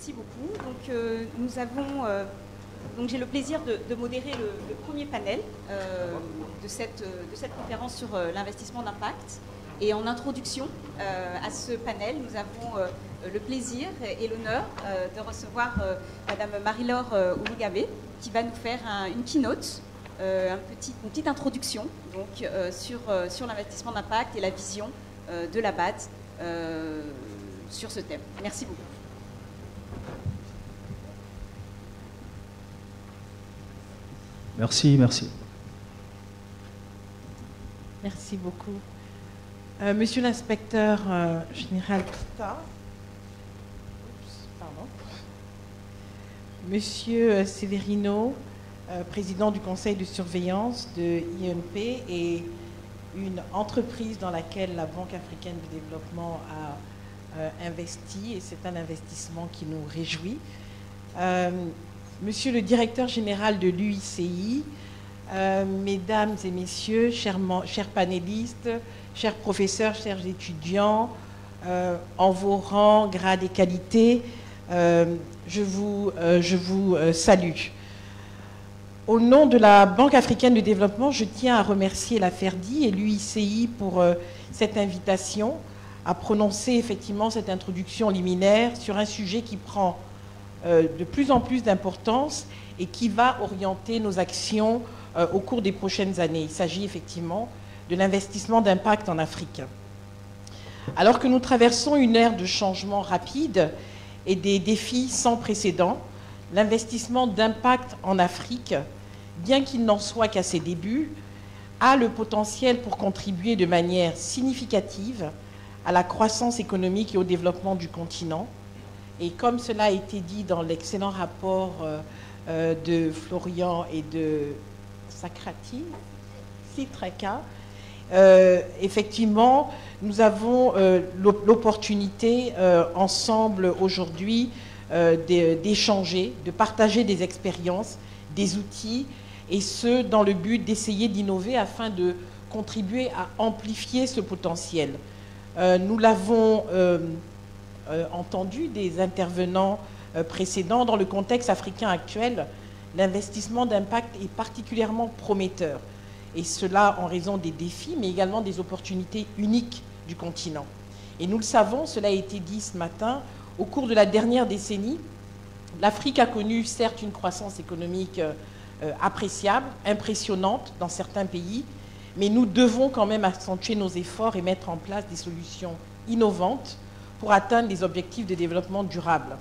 Merci beaucoup. Donc, nous avons, donc j'ai le plaisir de modérer le premier panel de cette conférence sur l'investissement d'impact. Et en introduction à ce panel, nous avons le plaisir et l'honneur de recevoir Madame Marie-Laure Umugabe, qui va nous faire une keynote, une petite introduction donc, sur l'investissement d'impact et la vision de la BAD sur ce thème. Merci beaucoup. Merci, merci. Merci beaucoup. Monsieur l'inspecteur général Pita, Monsieur Severino, président du conseil de surveillance de INP et une entreprise dans laquelle la Banque africaine de développement a investi, et c'est un investissement qui nous réjouit. Monsieur le directeur général de l'UICI, mesdames et messieurs, chers panélistes, chers professeurs, chers étudiants, en vos rangs, grades et qualités, je vous salue. Au nom de la Banque africaine de développement, je tiens à remercier la FERDI et l'UICI pour cette invitation à prononcer effectivement cette introduction liminaire sur un sujet qui prend de plus en plus d'importance et qui va orienter nos actions au cours des prochaines années. Il s'agit effectivement de l'investissement d'impact en Afrique. Alors que nous traversons une ère de changement rapide et des défis sans précédent, l'investissement d'impact en Afrique, bien qu'il n'en soit qu'à ses débuts, a le potentiel pour contribuer de manière significative à la croissance économique et au développement du continent. Et comme cela a été dit dans l'excellent rapport de Florian et de Sakrati, Citraka, effectivement, nous avons l'opportunité ensemble aujourd'hui d'échanger, de partager des expériences, des outils, et ce, dans le but d'essayer d'innover afin de contribuer à amplifier ce potentiel. Nous l'avons entendu des intervenants précédents, dans le contexte africain actuel, l'investissement d'impact est particulièrement prometteur. Et cela en raison des défis, mais également des opportunités uniques du continent. Et nous le savons, cela a été dit ce matin, au cours de la dernière décennie, l'Afrique a connu certes une croissance économique appréciable, impressionnante dans certains pays, mais nous devons quand même accentuer nos efforts et mettre en place des solutions innovantes pour atteindre les objectifs de développement durable.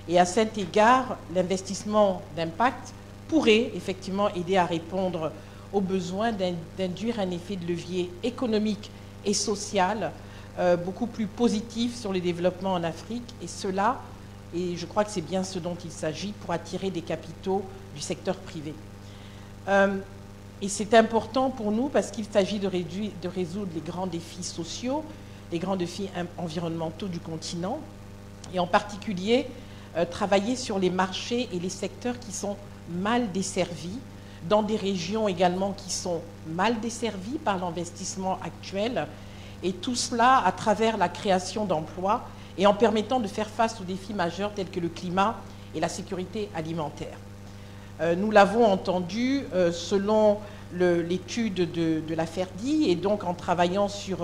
Et à cet égard, l'investissement d'impact pourrait effectivement aider à répondre aux besoins d'induire un effet de levier économique et social beaucoup plus positif sur le développement en Afrique, et cela, et je crois que c'est bien ce dont il s'agit, pour attirer des capitaux du secteur privé. Et c'est important pour nous parce qu'il s'agit de résoudre les grands défis sociaux, les grands défis environnementaux du continent, et en particulier travailler sur les marchés et les secteurs qui sont mal desservis, dans des régions également qui sont mal desservies par l'investissement actuel, et tout cela à travers la création d'emplois et en permettant de faire face aux défis majeurs tels que le climat et la sécurité alimentaire. Nous l'avons entendu selon l'étude de la FERDI, et donc en travaillant sur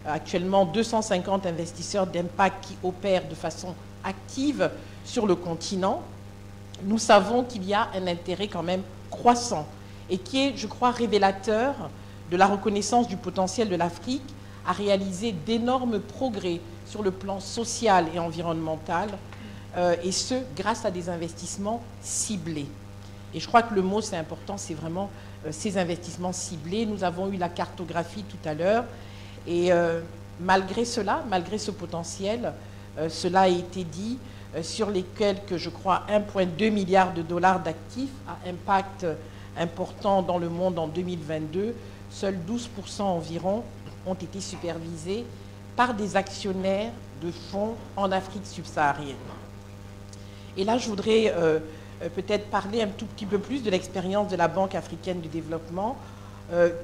actuellement 250 investisseurs d'impact qui opèrent de façon active sur le continent, nous savons qu'il y a un intérêt quand même croissant et qui est, je crois, révélateur de la reconnaissance du potentiel de l'Afrique à réaliser d'énormes progrès sur le plan social et environnemental, et ce, grâce à des investissements ciblés. Et je crois que le mot, c'est important, c'est vraiment ces investissements ciblés. Nous avons eu la cartographie tout à l'heure, et malgré cela, malgré ce potentiel, cela a été dit, sur lesquels, que je crois, 1,2 milliard de dollars d'actifs à impact important dans le monde en 2022, seuls 12% environ ont été supervisés par des actionnaires de fonds en Afrique subsaharienne. Et là, je voudrais peut-être parler un tout petit peu plus de l'expérience de la Banque africaine du développement,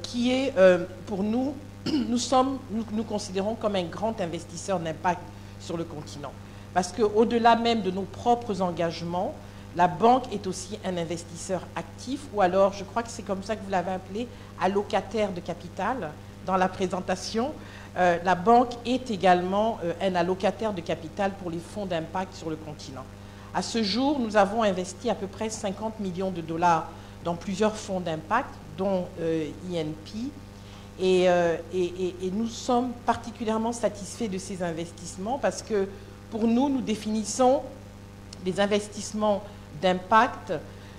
qui est, pour nous, nous considérons comme un grand investisseur d'impact sur le continent. parce qu'au-delà même de nos propres engagements, la banque est aussi un investisseur actif, ou alors, je crois que c'est comme ça que vous l'avez appelé, allocataire de capital dans la présentation. La banque est également un allocataire de capital pour les fonds d'impact sur le continent. À ce jour, nous avons investi à peu près 50 millions de dollars dans plusieurs fonds d'impact, dont INP, et nous sommes particulièrement satisfaits de ces investissements parce que pour nous, nous définissons des investissements d'impact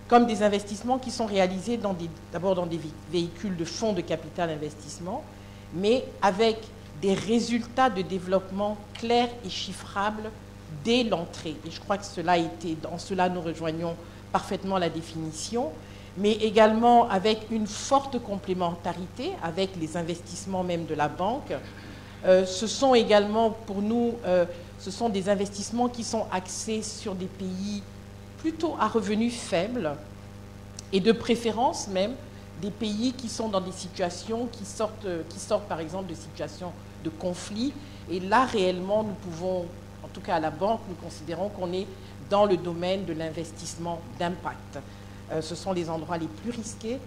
comme des investissements qui sont réalisés d'abord dans des véhicules de fonds de capital investissement, mais avec des résultats de développement clairs et chiffrables dès l'entrée. Et je crois que dans cela, nous rejoignons parfaitement la définition, mais également avec une forte complémentarité avec les investissements même de la banque. Ce sont également, pour nous, ce sont des investissements qui sont axés sur des pays plutôt à revenus faibles et de préférence même des pays qui sont dans des situations qui sortent par exemple de situations de conflit. Et là, réellement, nous pouvons, en tout cas à la banque, nous considérons qu'on est dans le domaine de l'investissement d'impact. Ce sont les endroits les plus risqués,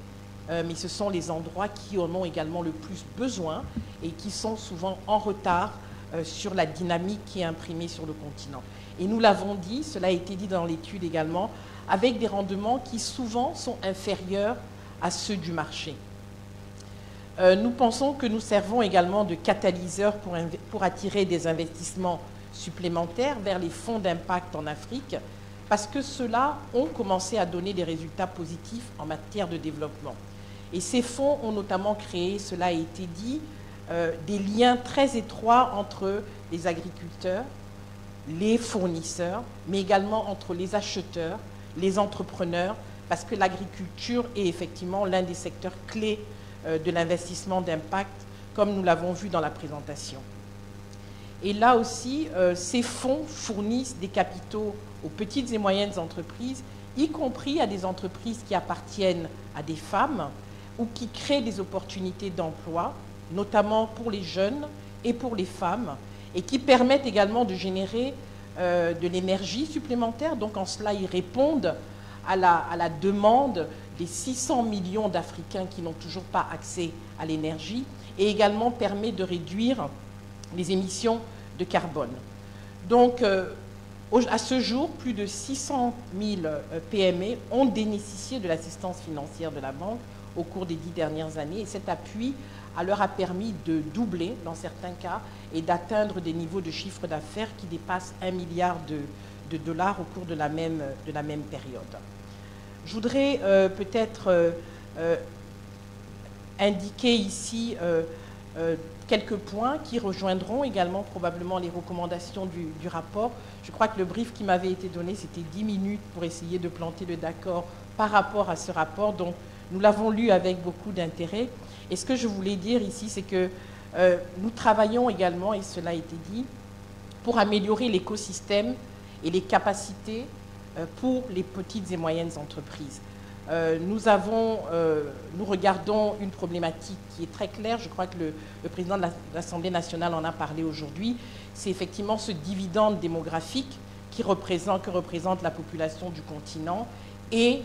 mais ce sont les endroits qui en ont également le plus besoin et qui sont souvent en retard sur la dynamique qui est imprimée sur le continent. Et nous l'avons dit, cela a été dit dans l'étude également, avec des rendements qui souvent sont inférieurs à ceux du marché. Nous pensons que nous servons également de catalyseur pour attirer des investissements supplémentaires vers les fonds d'impact en Afrique, parce que ceux-là ont commencé à donner des résultats positifs en matière de développement. Et ces fonds ont notamment créé, cela a été dit, des liens très étroits entre les agriculteurs, les fournisseurs, mais également entre les acheteurs, les entrepreneurs, parce que l'agriculture est effectivement l'un des secteurs clés de l'investissement d'impact, comme nous l'avons vu dans la présentation. Et là aussi, ces fonds fournissent des capitaux aux petites et moyennes entreprises, y compris à des entreprises qui appartiennent à des femmes ou qui créent des opportunités d'emploi, notamment pour les jeunes et pour les femmes, et qui permettent également de générer de l'énergie supplémentaire. Donc en cela, ils répondent à la demande des 600 millions d'Africains qui n'ont toujours pas accès à l'énergie, et également permet de réduire les émissions de carbone. Donc, à ce jour, plus de 600 000 PME ont bénéficié de l'assistance financière de la banque au cours des 10 dernières années, et cet appui leur a permis de doubler, dans certains cas, et d'atteindre des niveaux de chiffre d'affaires qui dépassent 1 milliard de dollars au cours de la même période. Je voudrais peut-être indiquer ici quelques points qui rejoindront également probablement les recommandations du rapport. Je crois que le brief qui m'avait été donné, c'était 10 minutes pour essayer de planter le d'accord par rapport à ce rapport. Donc, nous l'avons lu avec beaucoup d'intérêt. Et ce que je voulais dire ici, c'est que nous travaillons également, et cela a été dit, pour améliorer l'écosystème et les capacités pour les petites et moyennes entreprises. Nous regardons une problématique qui est très claire. Je crois que le président de l'Assemblée nationale en a parlé aujourd'hui. C'est effectivement ce dividende démographique que représente la population du continent et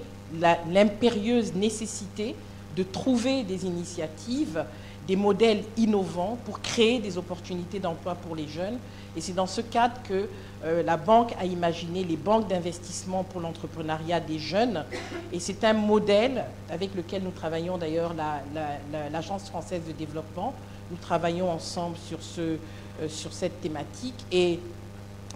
l'impérieuse nécessité de trouver des initiatives, des modèles innovants pour créer des opportunités d'emploi pour les jeunes. Et c'est dans ce cadre que la banque a imaginé les banques d'investissement pour l'entrepreneuriat des jeunes. Et c'est un modèle avec lequel nous travaillons d'ailleurs, l'Agence française de développement. Nous travaillons ensemble sur cette thématique. Et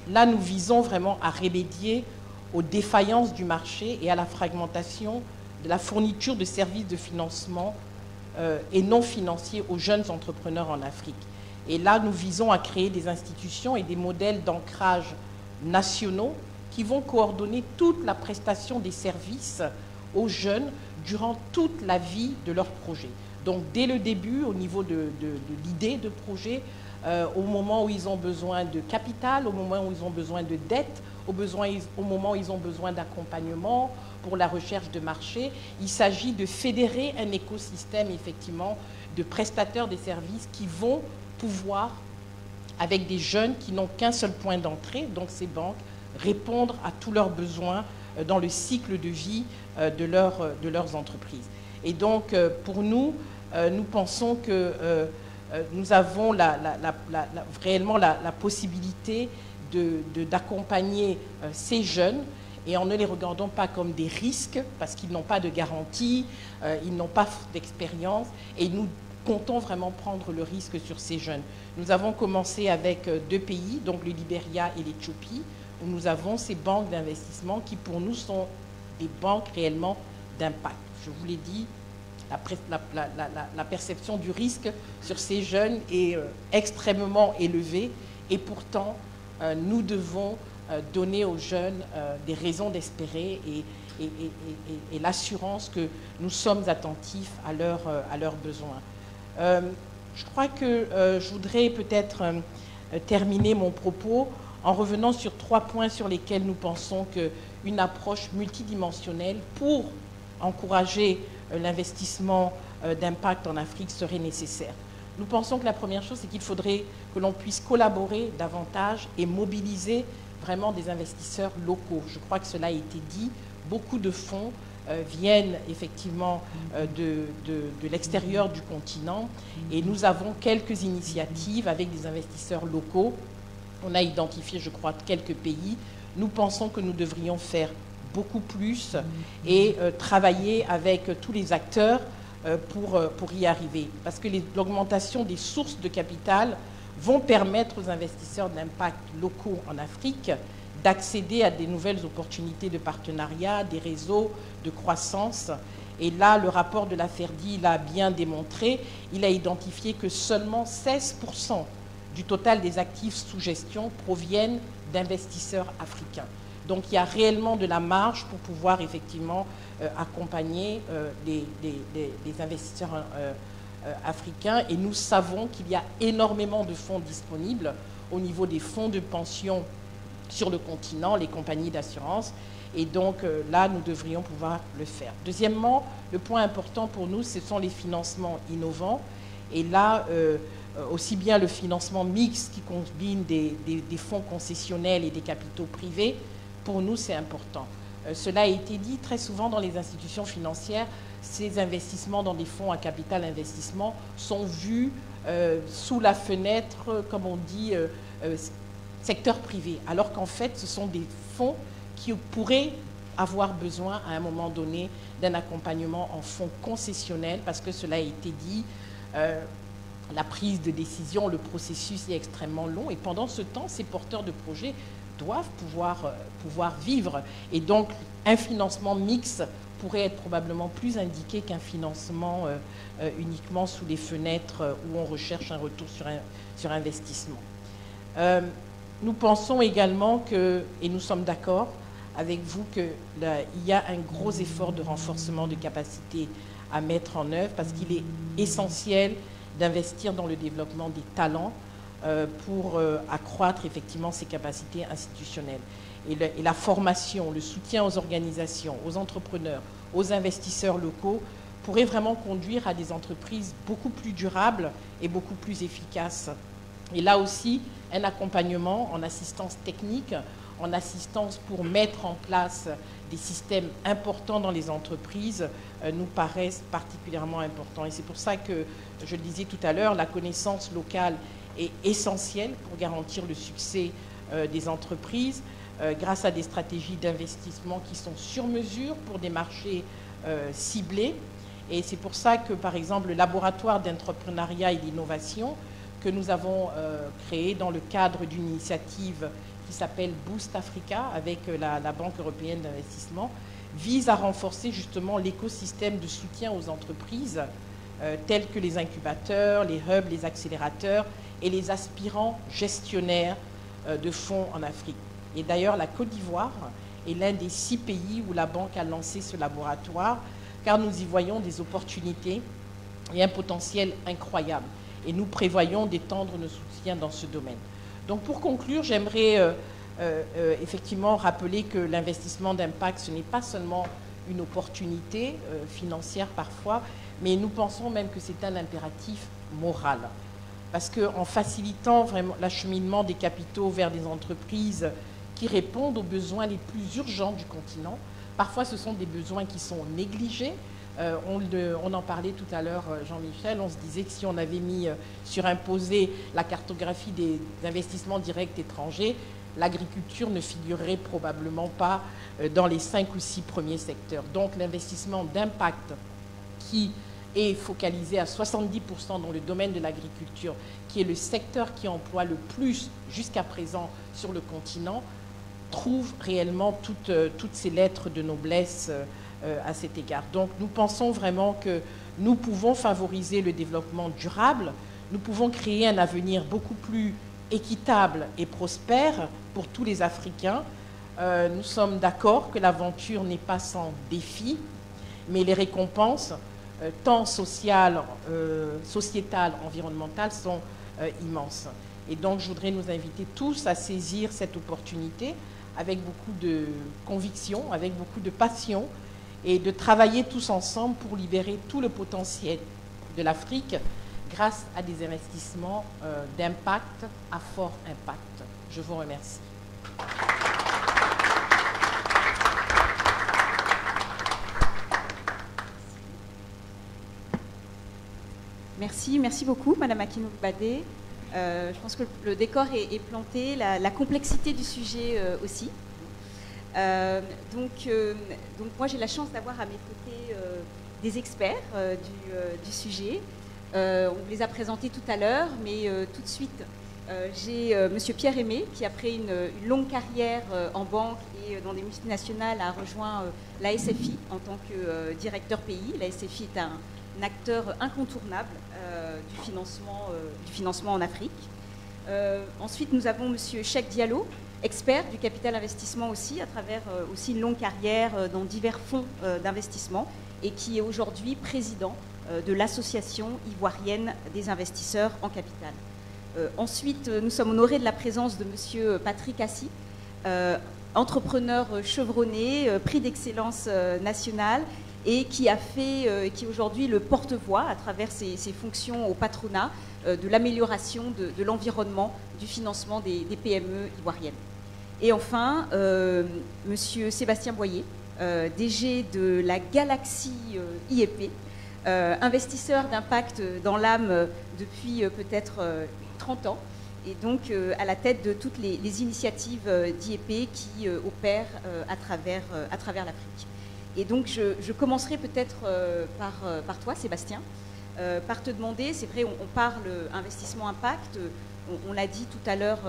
là, nous visons vraiment à remédier aux défaillances du marché et à la fragmentation de la fourniture de services de financement et non financiers aux jeunes entrepreneurs en Afrique. Et là, nous visons à créer des institutions et des modèles d'ancrage nationaux qui vont coordonner toute la prestation des services aux jeunes durant toute la vie de leur projet. Donc, dès le début, au niveau de l'idée de projet, au moment où ils ont besoin de capital, au moment où ils ont besoin de dette, au moment où ils ont besoin d'accompagnement pour la recherche de marché. Il s'agit de fédérer un écosystème, effectivement, de prestataires des services qui vont pouvoir avec des jeunes qui n'ont qu'un seul point d'entrée, donc ces banques, répondre à tous leurs besoins dans le cycle de vie de leurs entreprises. Et donc, pour nous, nous pensons que nous avons réellement la possibilité d'accompagner ces jeunes, et en ne les regardant pas comme des risques, parce qu'ils n'ont pas de garantie, ils n'ont pas d'expérience, et nous comptons vraiment prendre le risque sur ces jeunes. Nous avons commencé avec 2 pays, donc le Libéria et l'Éthiopie, où nous avons ces banques d'investissement qui, pour nous, sont des banques réellement d'impact. Je vous l'ai dit, la perception du risque sur ces jeunes est extrêmement élevée, et pourtant, nous devons donner aux jeunes des raisons d'espérer et l'assurance que nous sommes attentifs à leurs besoins. Je crois que je voudrais peut-être terminer mon propos en revenant sur 3 points sur lesquels nous pensons qu'une approche multidimensionnelle pour encourager l'investissement d'impact en Afrique serait nécessaire. Nous pensons que la première chose, c'est qu'il faudrait que l'on puisse collaborer davantage et mobiliser vraiment des investisseurs locaux. Je crois que cela a été dit. Beaucoup de fonds viennent effectivement de l'extérieur du continent, et nous avons quelques initiatives avec des investisseurs locaux. On a identifié, je crois, quelques pays. Nous pensons que nous devrions faire beaucoup plus et travailler avec tous les acteurs pour y arriver. Parce que l'augmentation des sources de capital vont permettre aux investisseurs d'impact locaux en Afrique d'accéder à des nouvelles opportunités de partenariat, des réseaux de croissance. Et là, le rapport de la FERDI l'a bien démontré. Il a identifié que seulement 16% du total des actifs sous gestion proviennent d'investisseurs africains. Donc il y a réellement de la marge pour pouvoir effectivement accompagner les investisseurs africains, et nous savons qu'il y a énormément de fonds disponibles au niveau des fonds de pension sur le continent, les compagnies d'assurance, et donc là nous devrions pouvoir le faire. Deuxièmement, le point important pour nous, ce sont les financements innovants, et là aussi bien le financement mixte qui combine des fonds concessionnels et des capitaux privés. Pour nous, c'est important. Cela a été dit très souvent dans les institutions financières, ces investissements dans des fonds à capital investissement sont vus sous la fenêtre, comme on dit, secteur privé, alors qu'en fait, ce sont des fonds qui pourraient avoir besoin à un moment donné d'un accompagnement en fonds concessionnels, parce que cela a été dit, la prise de décision, le processus est extrêmement long, et pendant ce temps, ces porteurs de projets doivent pouvoir vivre. Et donc, un financement mixte pourrait être probablement plus indiqué qu'un financement uniquement sous les fenêtres où on recherche un retour sur investissement. Nous pensons également que, et nous sommes d'accord avec vous, qu'il y a un gros effort de renforcement de capacité à mettre en œuvre, parce qu'il est essentiel d'investir dans le développement des talents pour accroître effectivement ses capacités institutionnelles. Et la formation, le soutien aux organisations, aux entrepreneurs, aux investisseurs locaux pourrait vraiment conduire à des entreprises beaucoup plus durables et beaucoup plus efficaces. Et là aussi, un accompagnement en assistance technique, en assistance pour mettre en place des systèmes importants dans les entreprises nous paraissent particulièrement importants. Et c'est pour ça que, je le disais tout à l'heure, la connaissance locale est essentielle pour garantir le succès des entreprises, grâce à des stratégies d'investissement qui sont sur mesure pour des marchés ciblés. Et c'est pour ça que, par exemple, le laboratoire d'entrepreneuriat et d'innovation que nous avons créé dans le cadre d'une initiative qui s'appelle Boost Africa avec la Banque européenne d'investissement, vise à renforcer justement l'écosystème de soutien aux entreprises tels que les incubateurs, les hubs, les accélérateurs et les aspirants gestionnaires de fonds en Afrique. Et d'ailleurs, la Côte d'Ivoire est l'un des 6 pays où la banque a lancé ce laboratoire, car nous y voyons des opportunités et un potentiel incroyable. Et nous prévoyons d'étendre nos soutiens dans ce domaine. Donc pour conclure, j'aimerais effectivement rappeler que l'investissement d'impact, ce n'est pas seulement une opportunité financière parfois, mais nous pensons même que c'est un impératif moral. parce qu'en facilitant vraiment l'acheminement des capitaux vers des entreprises qui répondent aux besoins les plus urgents du continent, parfois ce sont des besoins qui sont négligés. On en parlait tout à l'heure, Jean-Michel, on se disait que si on avait mis surimposé la cartographie des investissements directs étrangers, l'agriculture ne figurerait probablement pas dans les 5 ou 6 premiers secteurs. Donc l'investissement d'impact qui est focalisé à 70% dans le domaine de l'agriculture, qui est le secteur qui emploie le plus jusqu'à présent sur le continent, trouve réellement toutes ces lettres de noblesse à cet égard. Donc nous pensons vraiment que nous pouvons favoriser le développement durable, nous pouvons créer un avenir beaucoup plus équitable et prospère pour tous les Africains. Nous sommes d'accord que l'aventure n'est pas sans défi, mais les récompenses, tant sociales, sociétales, environnementales, sont immenses. Et donc je voudrais nous inviter tous à saisir cette opportunité avec beaucoup de conviction, avec beaucoup de passion, et de travailler tous ensemble pour libérer tout le potentiel de l'Afrique grâce à des investissements d'impact à fort impact. Je vous remercie. Merci beaucoup, Madame Akinwumi-Bade. Je pense que le décor est planté, la complexité du sujet aussi. Donc moi j'ai la chance d'avoir à mes côtés des experts du sujet. On vous les a présentés tout à l'heure, mais tout de suite j'ai Monsieur Pierre Aimé qui après une longue carrière en banque et dans des multinationales a rejoint la SFI en tant que directeur pays. La SFI est un acteur incontournable du financement en Afrique. Ensuite nous avons Monsieur Cheikh Diallo, expert du capital investissement aussi, à travers aussi une longue carrière dans divers fonds d'investissement et qui est aujourd'hui président de l'Association ivoirienne des investisseurs en capital. Ensuite, nous sommes honorés de la présence de Monsieur Patrick Assis, entrepreneur chevronné, prix d'excellence nationale et qui est aujourd'hui le porte-voix à travers ses fonctions au patronat de l'amélioration de l'environnement du financement des PME ivoiriennes. Et enfin, Monsieur Sébastien Boyer, DG de la Galaxy IEP, investisseur d'impact dans l'âme depuis peut-être 30 ans, et donc à la tête de toutes les initiatives d'IEP qui opèrent à travers l'Afrique. Et donc je commencerai peut-être par toi, Sébastien, par te demander, c'est vrai, on parle investissement impact, on l'a dit tout à l'heure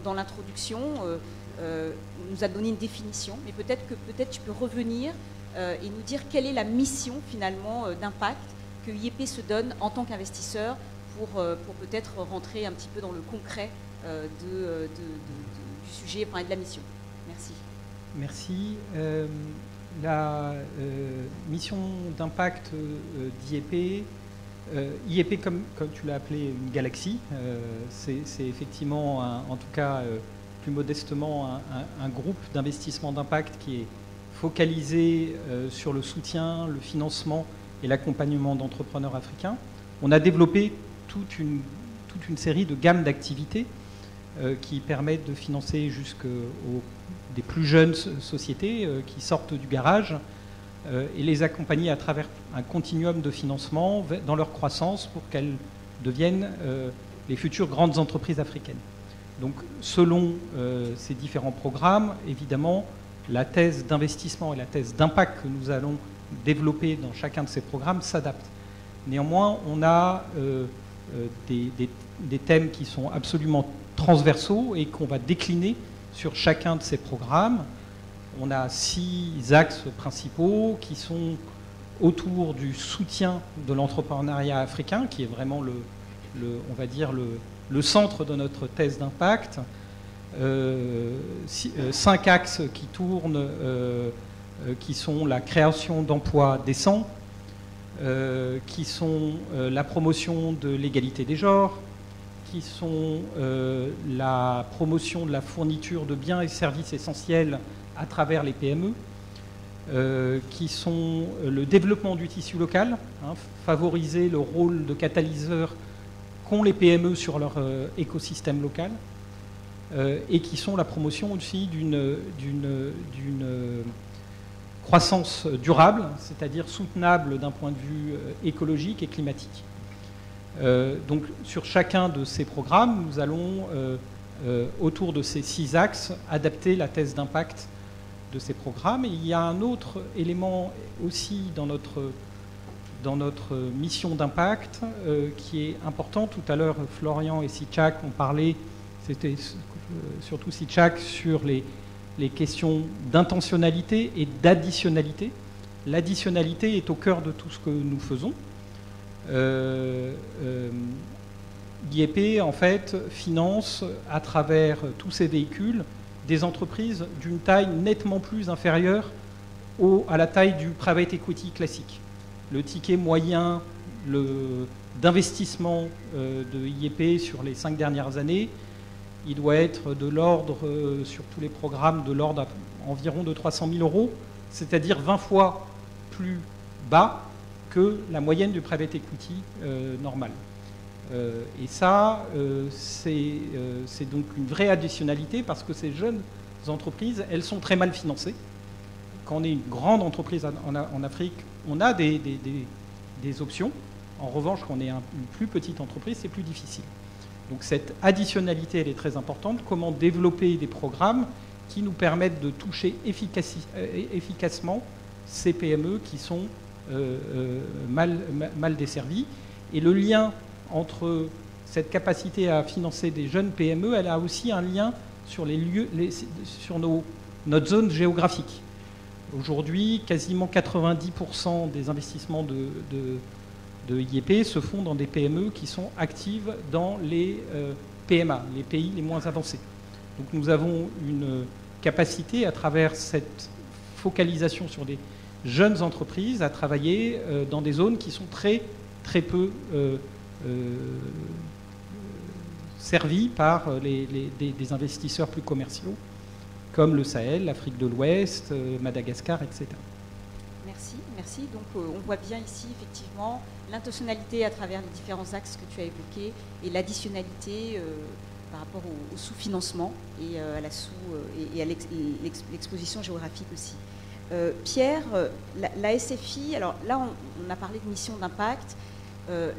dans l'introduction, on nous a donné une définition, mais peut-être tu peux revenir et nous dire quelle est la mission finalement d'impact que IEP se donne en tant qu'investisseur pour peut-être rentrer un petit peu dans le concret du sujet, enfin, et de la mission. Merci. Merci. La mission d'impact d'IEP, IEP comme tu l'as appelé une galaxie, c'est effectivement, en tout cas plus modestement, un groupe d'investissement d'impact qui est focalisé sur le soutien, le financement et l'accompagnement d'entrepreneurs africains. On a développé toute une série de gammes d'activités qui permettent de financer des plus jeunes sociétés qui sortent du garage et les accompagner à travers un continuum de financement dans leur croissance pour qu'elles deviennent les futures grandes entreprises africaines. Donc selon ces différents programmes, évidemment, la thèse d'investissement et la thèse d'impact que nous allons développer dans chacun de ces programmes s'adaptent. Néanmoins, on a des thèmes qui sont absolument transversaux et qu'on va décliner sur chacun de ces programmes. On a 6 axes principaux qui sont autour du soutien de l'entrepreneuriat africain, qui est vraiment on va dire le centre de notre thèse d'impact. 5 axes qui tournent, qui sont la création d'emplois décents, qui sont la promotion de l'égalité des genres, qui sont la promotion de la fourniture de biens et services essentiels à travers les PME, qui sont le développement du tissu local, favoriser le rôle de catalyseur qu'ont les PME sur leur écosystème local et qui sont la promotion aussi d'une croissance durable, c'est-à-dire soutenable d'un point de vue écologique et climatique. Donc sur chacun de ces programmes, nous allons, autour de ces 6 axes, adapter la thèse d'impact de ces programmes. Et il y a un autre élément aussi dans notre mission d'impact qui est important. Tout à l'heure, Florian et Sichak ont parlé, c'était surtout Sichak, sur les questions d'intentionnalité et d'additionnalité. L'additionnalité est au cœur de tout ce que nous faisons. l'IEP, en fait, finance, à travers tous ces véhicules, des entreprises d'une taille nettement plus inférieure à la taille du private equity classique. Le ticket moyen d'investissement de IEP sur les 5 dernières années, il doit être de l'ordre, sur tous les programmes, de l'ordre environ de 300 000 €, c'est-à-dire 20 fois plus bas que la moyenne du private equity normal. Et ça, c'est donc une vraie additionnalité parce que ces jeunes entreprises, elles sont très mal financées. Quand on est une grande entreprise en Afrique, on a des options. En revanche, quand on est une plus petite entreprise, c'est plus difficile. Donc cette additionnalité, elle est très importante. Comment développer des programmes qui nous permettent de toucher efficacement ces PME qui sont mal desservies. Et le lien entre cette capacité à financer des jeunes PME, elle a aussi un lien sur les lieux, sur notre zone géographique. Aujourd'hui, quasiment 90% des investissements de IEP se font dans des PME qui sont actives dans les PMA, les pays les moins avancés. Donc nous avons une capacité, à travers cette focalisation sur des jeunes entreprises, à travailler dans des zones qui sont très peu servies par des investisseurs plus commerciaux, comme le Sahel, l'Afrique de l'Ouest, Madagascar, etc. Merci. Donc on voit bien ici effectivement l'intentionnalité à travers les différents axes que tu as évoqués et l'additionnalité par rapport au sous-financement et à l'exposition géographique aussi. Pierre, la SFI, alors là on a parlé de mission d'impact.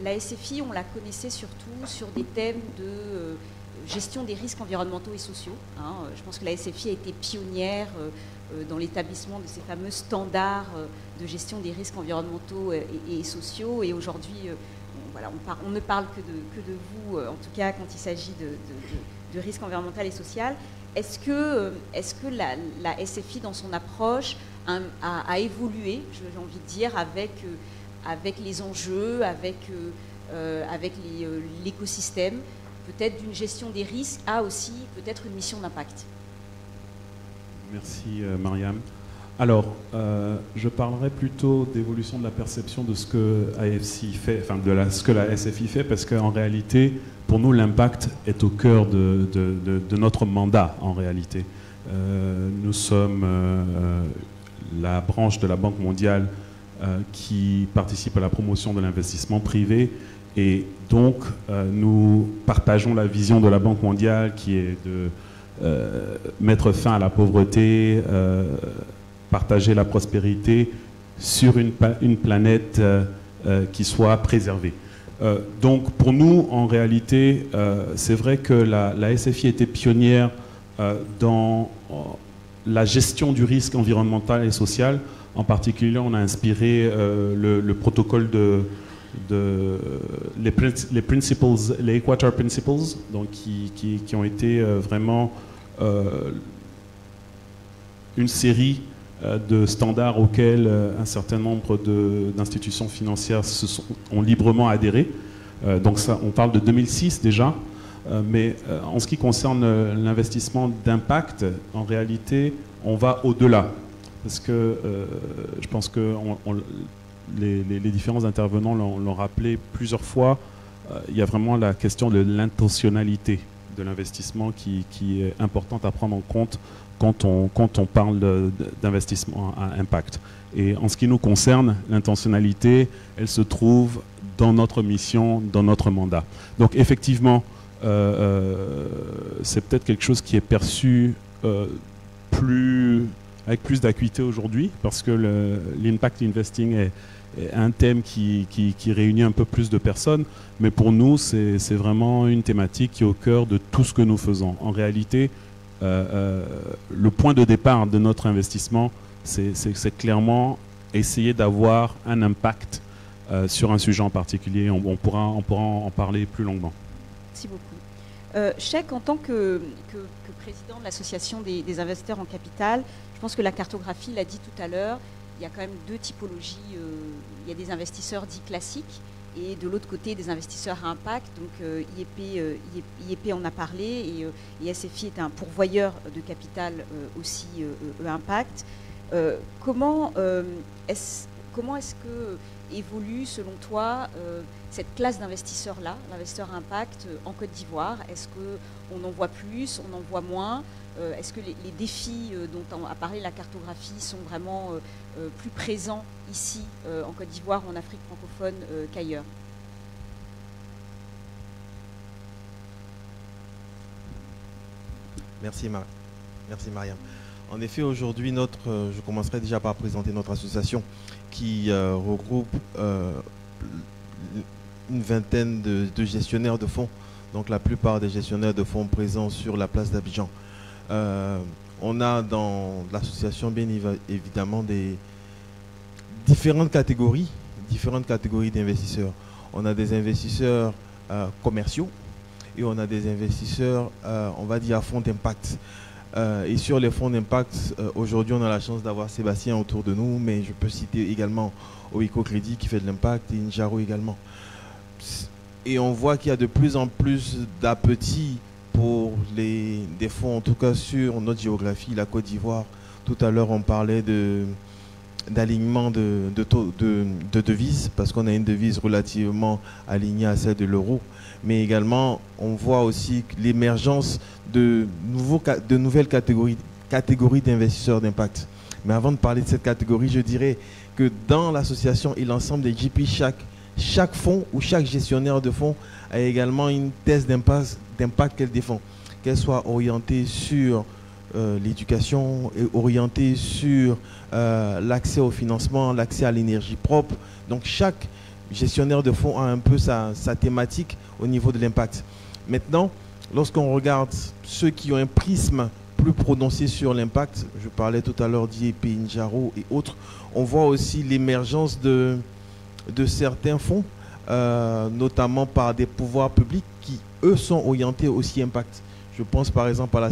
La SFI, on la connaissait surtout sur des thèmes de gestion des risques environnementaux et sociaux. Je pense que la SFI a été pionnière dans l'établissement de ces fameux standards de gestion des risques environnementaux et sociaux. Et aujourd'hui, on ne parle que de vous, en tout cas quand il s'agit de risques environnementaux et sociaux. Est-ce que la SFI, dans son approche, a évolué, j'ai envie de dire, avec les enjeux, avec l'écosystème, peut-être d'une gestion des risques, a aussi peut-être une mission d'impact? Merci Mariam. Alors, je parlerai plutôt d'évolution de la perception de ce que AFC fait, enfin ce que la SFI fait, parce qu'en réalité, pour nous, l'impact est au cœur de notre mandat, en réalité. Nous sommes la branche de la Banque mondiale qui participe à la promotion de l'investissement privé, et donc nous partageons la vision de la Banque mondiale qui est de mettre fin à la pauvreté, partager la prospérité sur une planète qui soit préservée. Donc pour nous, en réalité, c'est vrai que la SFI était pionnière dans la gestion du risque environnemental et social. En particulier, on a inspiré le protocole les Equator Principles, donc qui ont été vraiment une série de standards auxquels un certain nombre d'institutions financières ont librement adhéré. Donc ça, on parle de 2006 déjà, mais en ce qui concerne l'investissement d'impact, en réalité, on va au-delà. Parce que je pense que les différents intervenants l'ont rappelé plusieurs fois, il y a vraiment la question de l'intentionnalité de l'investissement qui est importante à prendre en compte quand on parle d'investissement à impact. Et en ce qui nous concerne, l'intentionnalité, elle se trouve dans notre mission, dans notre mandat. Donc effectivement, c'est peut-être quelque chose qui est perçu avec plus d'acuité aujourd'hui, parce que l'impact investing est un thème qui réunit un peu plus de personnes, mais pour nous, c'est vraiment une thématique qui est au cœur de tout ce que nous faisons. En réalité, le point de départ de notre investissement, c'est clairement essayer d'avoir un impact sur un sujet en particulier. On pourra en parler plus longuement. Merci beaucoup. Cheikh, en tant que président de l'association des investisseurs en capital, je pense que la cartographie l'a dit tout à l'heure, il y a quand même deux typologies. Il y a des investisseurs dits classiques et de l'autre côté des investisseurs à impact. Donc IEP en a parlé et SFI est un pourvoyeur de capital aussi impact. Comment est-ce que évolue selon toi cette classe d'investisseurs-là, l'investisseur à impact en Côte d'Ivoire? Est-ce qu'on en voit plus, on en voit moins? Est-ce que les défis dont a parlé la cartographie sont vraiment plus présents ici en Côte d'Ivoire ou en Afrique francophone qu'ailleurs? Merci Mariam. En effet, aujourd'hui, je commencerai déjà par présenter notre association qui regroupe une vingtaine de gestionnaires de fonds, donc la plupart des gestionnaires de fonds présents sur la place d'Abidjan. On a dans l'association bien évidemment des différentes catégories d'investisseurs. On a des investisseurs commerciaux et on a des investisseurs, on va dire, à fonds d'impact. Et sur les fonds d'impact, aujourd'hui, on a la chance d'avoir Sébastien autour de nous, mais je peux citer également Oiko Crédit qui fait de l'impact et Njaro également. Et on voit qu'il y a de plus en plus d'appétit pour des fonds, en tout cas sur notre géographie, la Côte d'Ivoire. Tout à l'heure, on parlait d'alignement de devises, parce qu'on a une devise relativement alignée à celle de l'euro. Mais également, on voit aussi l'émergence de nouvelles catégories d'investisseurs d'impact. Mais avant de parler de cette catégorie, je dirais que dans l'association et l'ensemble des GP, chaque fonds ou chaque gestionnaire de fonds a également une thèse d'impact qu'elle défend, qu'elle soit orientée sur l'éducation, et orientée sur l'accès au financement, l'accès à l'énergie propre. Donc chaque gestionnaire de fonds a un peu sa thématique au niveau de l'impact. Maintenant, lorsqu'on regarde ceux qui ont un prisme plus prononcé sur l'impact, je parlais tout à l'heure d'IEP, Njaro et autres, on voit aussi l'émergence de certains fonds, notamment par des pouvoirs publics qui, eux, sont orientés aussi impact. Je pense par exemple à la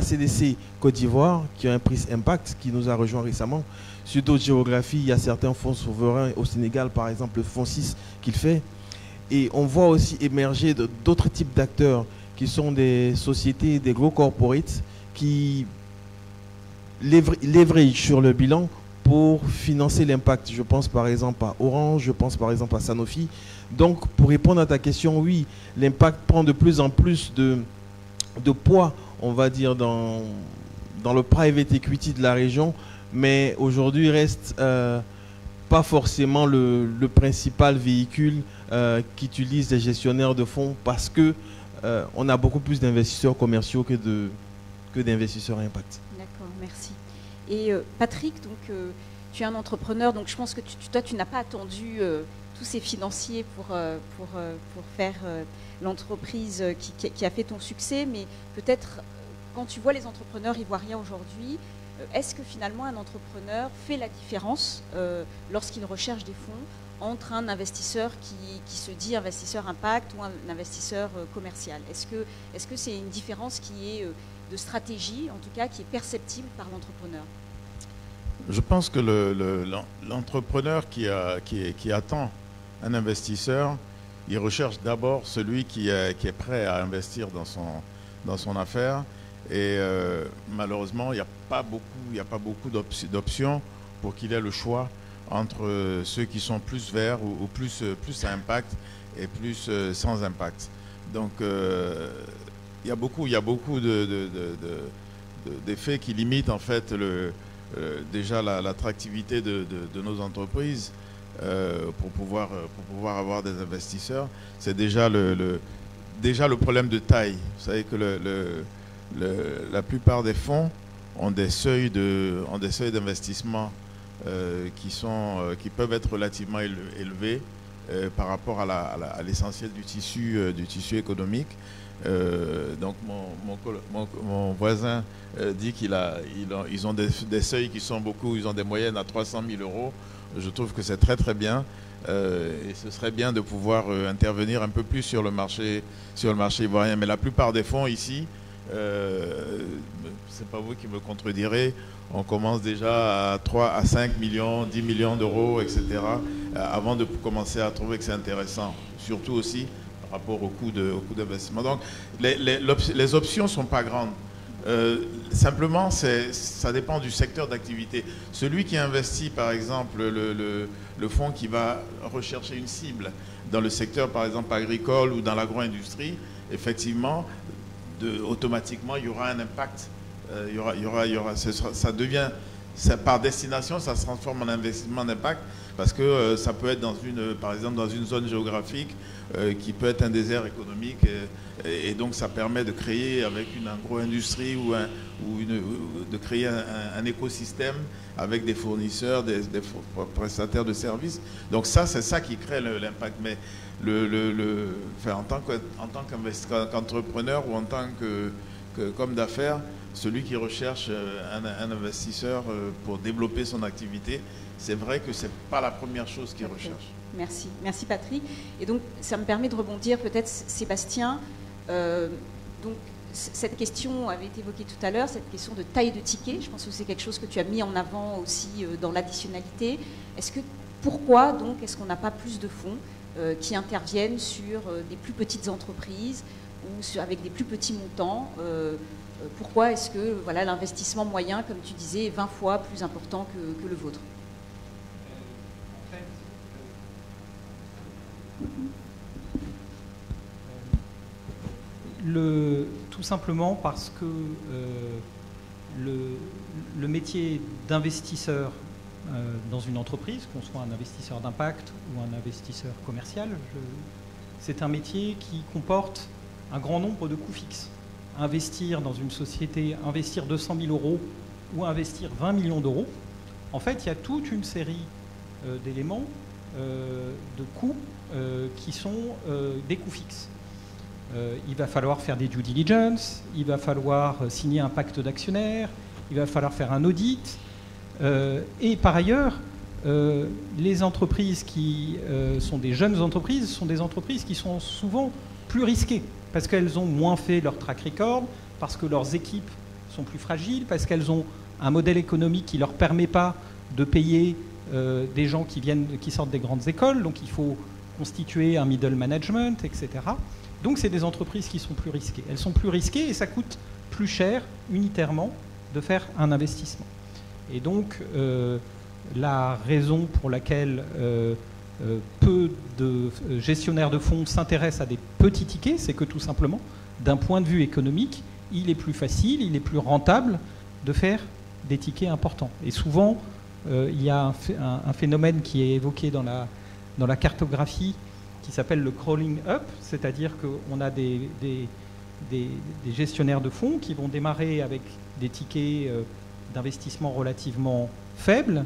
CDC Côte d'Ivoire, qui a un prix impact, qui nous a rejoint récemment. Sur d'autres géographies, il y a certains fonds souverains, au Sénégal par exemple, le fonds 6 qu'il fait. Et on voit aussi émerger d'autres types d'acteurs qui sont des sociétés, des gros corporates qui leverage sur le bilan pour financer l'impact. Je pense par exemple à Orange, je pense par exemple à Sanofi. Donc pour répondre à ta question, oui, l'impact prend de plus en plus de poids, on va dire, dans le private equity de la région, mais aujourd'hui reste pas forcément le principal véhicule qu'utilisent les gestionnaires de fonds, parce que on a beaucoup plus d'investisseurs commerciaux que d'investisseurs à impact. D'accord, merci. Et Patrick, donc, tu es un entrepreneur, donc je pense que toi, tu n'as pas attendu tous ces financiers pour faire l'entreprise qui a fait ton succès, mais peut-être quand tu vois les entrepreneurs ivoiriens aujourd'hui, est-ce que finalement un entrepreneur fait la différence lorsqu'il recherche des fonds entre un investisseur qui se dit investisseur impact ou un investisseur commercial? Est-ce que c'est une différence qui est de stratégie, en tout cas, qui est perceptible par l'entrepreneur? Je pense que l'entrepreneur qui attend un investisseur, il recherche d'abord celui qui est prêt à investir dans son affaire. Et malheureusement, il n'y a pas beaucoup d'options pour qu'il ait le choix entre ceux qui sont plus verts ou plus à impact et plus sans impact. Donc, il y a beaucoup d'effets qui limitent en fait déjà l'attractivité de nos entreprises. pour pouvoir avoir des investisseurs. C'est déjà le problème de taille. Vous savez que la plupart des fonds ont des seuils d'investissement qui peuvent être relativement élevés par rapport à l'essentiel du tissu économique. Donc mon voisin dit ils ont des seuils qui sont beaucoup, ils ont des moyennes à 300 000 euros. Je trouve que c'est très très bien et ce serait bien de pouvoir intervenir un peu plus sur le marché ivoirien. Mais la plupart des fonds ici, c'est pas vous qui me contredirez, on commence déjà à 3 à 5 millions, 10 millions d'euros, etc. Avant de commencer à trouver que c'est intéressant, surtout aussi par rapport au coût d'investissement. Donc les options ne sont pas grandes. Simplement, ça dépend du secteur d'activité. Celui qui investit, par exemple, le fonds qui va rechercher une cible dans le secteur, par exemple, agricole ou dans l'agro-industrie, effectivement, automatiquement, il y aura un impact. Par destination, ça se transforme en investissement d'impact parce que ça peut être par exemple dans une zone géographique qui peut être un désert économique et donc ça permet de créer avec une agro-industrie de créer un écosystème avec des fournisseurs, des prestataires de services. Donc c'est ça qui crée l'impact. Mais en tant qu'entrepreneur ou en tant qu'homme d'affaires, celui qui recherche un investisseur pour développer son activité, c'est vrai que ce n'est pas la première chose qu'il recherche. Merci. Merci Patrick. Et donc ça me permet de rebondir peut-être Sébastien. Donc cette question avait été évoquée tout à l'heure, cette question de taille de ticket. Je pense que c'est quelque chose que tu as mis en avant aussi dans l'additionnalité. Pourquoi donc est-ce qu'on n'a pas plus de fonds qui interviennent sur des plus petites entreprises ou avec des plus petits montants pourquoi est-ce que l'investissement moyen, comme tu disais, est 20 fois plus important que le vôtre? Tout simplement parce que le métier d'investisseur dans une entreprise, qu'on soit un investisseur d'impact ou un investisseur commercial, c'est un métier qui comporte un grand nombre de coûts fixes. Investir dans une société, investir 200 000 euros ou investir 20 millions d'euros, en fait, il y a toute une série d'éléments, de coûts qui sont des coûts fixes. Il va falloir faire des due diligence, il va falloir signer un pacte d'actionnaires, il va falloir faire un audit. Et par ailleurs, les entreprises qui sont des jeunes entreprises sont des entreprises qui sont souvent plus risquées parce qu'elles ont moins fait leur track record, parce que leurs équipes sont plus fragiles, parce qu'elles ont un modèle économique qui ne leur permet pas de payer des gens qui sortent des grandes écoles, donc il faut constituer un middle management, etc. Donc c'est des entreprises qui sont plus risquées. Elles sont plus risquées et ça coûte plus cher unitairement de faire un investissement. Et donc la raison pour laquelle peu de gestionnaires de fonds s'intéressent à des petits tickets, c'est que tout simplement, d'un point de vue économique, il est plus facile, il est plus rentable de faire des tickets importants. Et souvent, il y a un phénomène qui est évoqué dans la cartographie qui s'appelle le crawling up, c'est-à-dire qu'on a des gestionnaires de fonds qui vont démarrer avec des tickets d'investissement relativement faibles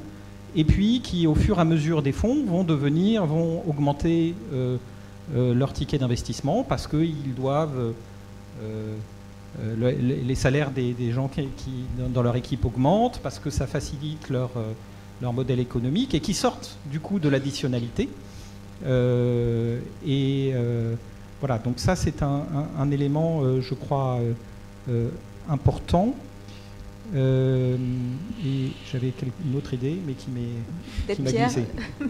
et puis qui, au fur et à mesure des fonds, vont augmenter leur ticket d'investissement parce qu'ils doivent... les salaires des gens qui dans leur équipe augmentent parce que ça facilite leur modèle économique et qui sortent du coup de l'additionnalité. Voilà, donc ça c'est un élément, je crois, important. Et j'avais une autre idée, mais qui m'a glissé.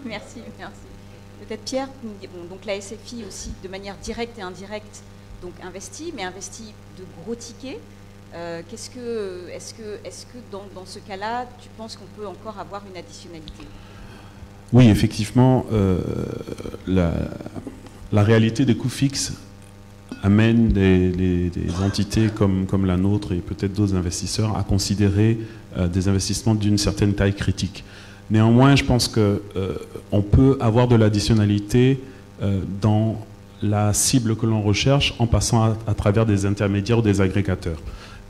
Merci. Peut-être Pierre, donc la SFI aussi, de manière directe et indirecte, donc investit, mais investit de gros tickets. Est-ce que dans ce cas-là, tu penses qu'on peut encore avoir une additionnalité? Oui, effectivement, la réalité des coûts fixes amène des entités comme la nôtre et peut-être d'autres investisseurs à considérer des investissements d'une certaine taille critique. Néanmoins, je pense qu'on peut avoir de l'additionnalité dans la cible que l'on recherche en passant à travers des intermédiaires ou des agrégateurs.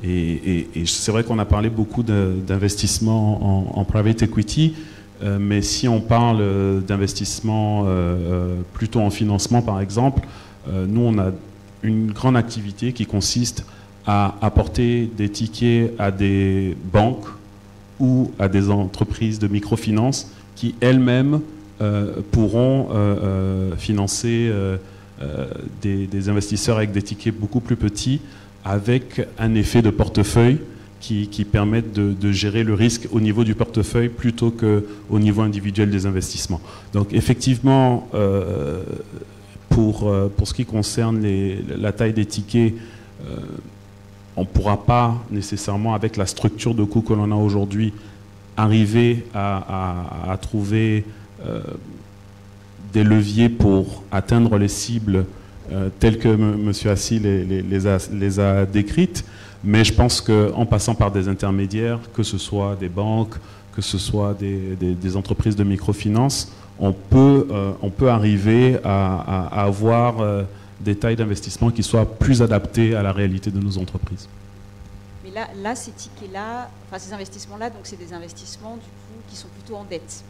Et c'est vrai qu'on a parlé beaucoup d'investissement en private equity, mais si on parle d'investissement plutôt en financement, par exemple, nous, on a une grande activité qui consiste à apporter des tickets à des banques ou à des entreprises de microfinance qui elles-mêmes pourront financer des investisseurs avec des tickets beaucoup plus petits, avec un effet de portefeuille qui permettent de gérer le risque au niveau du portefeuille plutôt qu'au niveau individuel des investissements. Donc effectivement, pour ce qui concerne la taille des tickets, on ne pourra pas nécessairement, avec la structure de coût que l'on a aujourd'hui, arriver à trouver des leviers pour atteindre les cibles telles que M. Assi les a décrites. Mais je pense qu'en passant par des intermédiaires, que ce soit des banques, que ce soit des entreprises de microfinance, on peut arriver à avoir des tailles d'investissement qui soient plus adaptées à la réalité de nos entreprises. Mais là ces tickets-là, enfin ces investissements-là, donc c'est des investissements du coup qui sont plutôt en dette.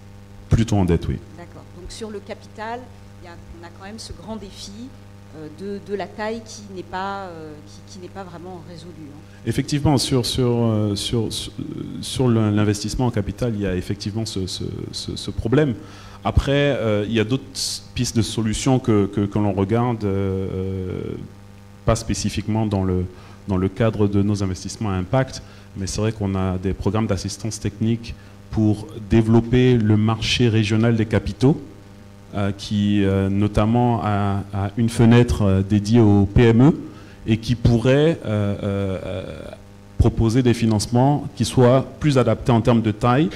Plutôt en dette, oui. D'accord. Donc sur le capital, on a quand même ce grand défi de la taille qui n'est pas vraiment résolue. Hein. Effectivement, sur l'investissement en capital, il y a effectivement ce problème. Après, il y a d'autres pistes de solutions que l'on regarde, pas spécifiquement dans le cadre de nos investissements à impact, mais c'est vrai qu'on a des programmes d'assistance technique pour développer le marché régional des capitaux, qui notamment a une fenêtre dédiée aux PME et qui pourrait proposer des financements qui soient plus adaptés en termes de taille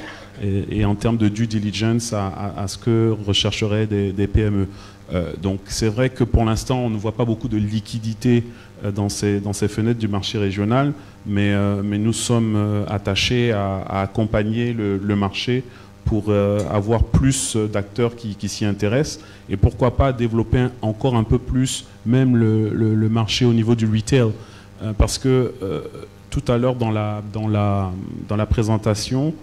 et en termes de due diligence à ce que rechercheraient des PME. Donc c'est vrai que pour l'instant on ne voit pas beaucoup de liquidité dans ces fenêtres du marché régional, mais nous sommes attachés à accompagner le marché pour avoir plus d'acteurs qui s'y intéressent et pourquoi pas développer encore un peu plus même le marché au niveau du retail, parce que tout à l'heure dans la présentation,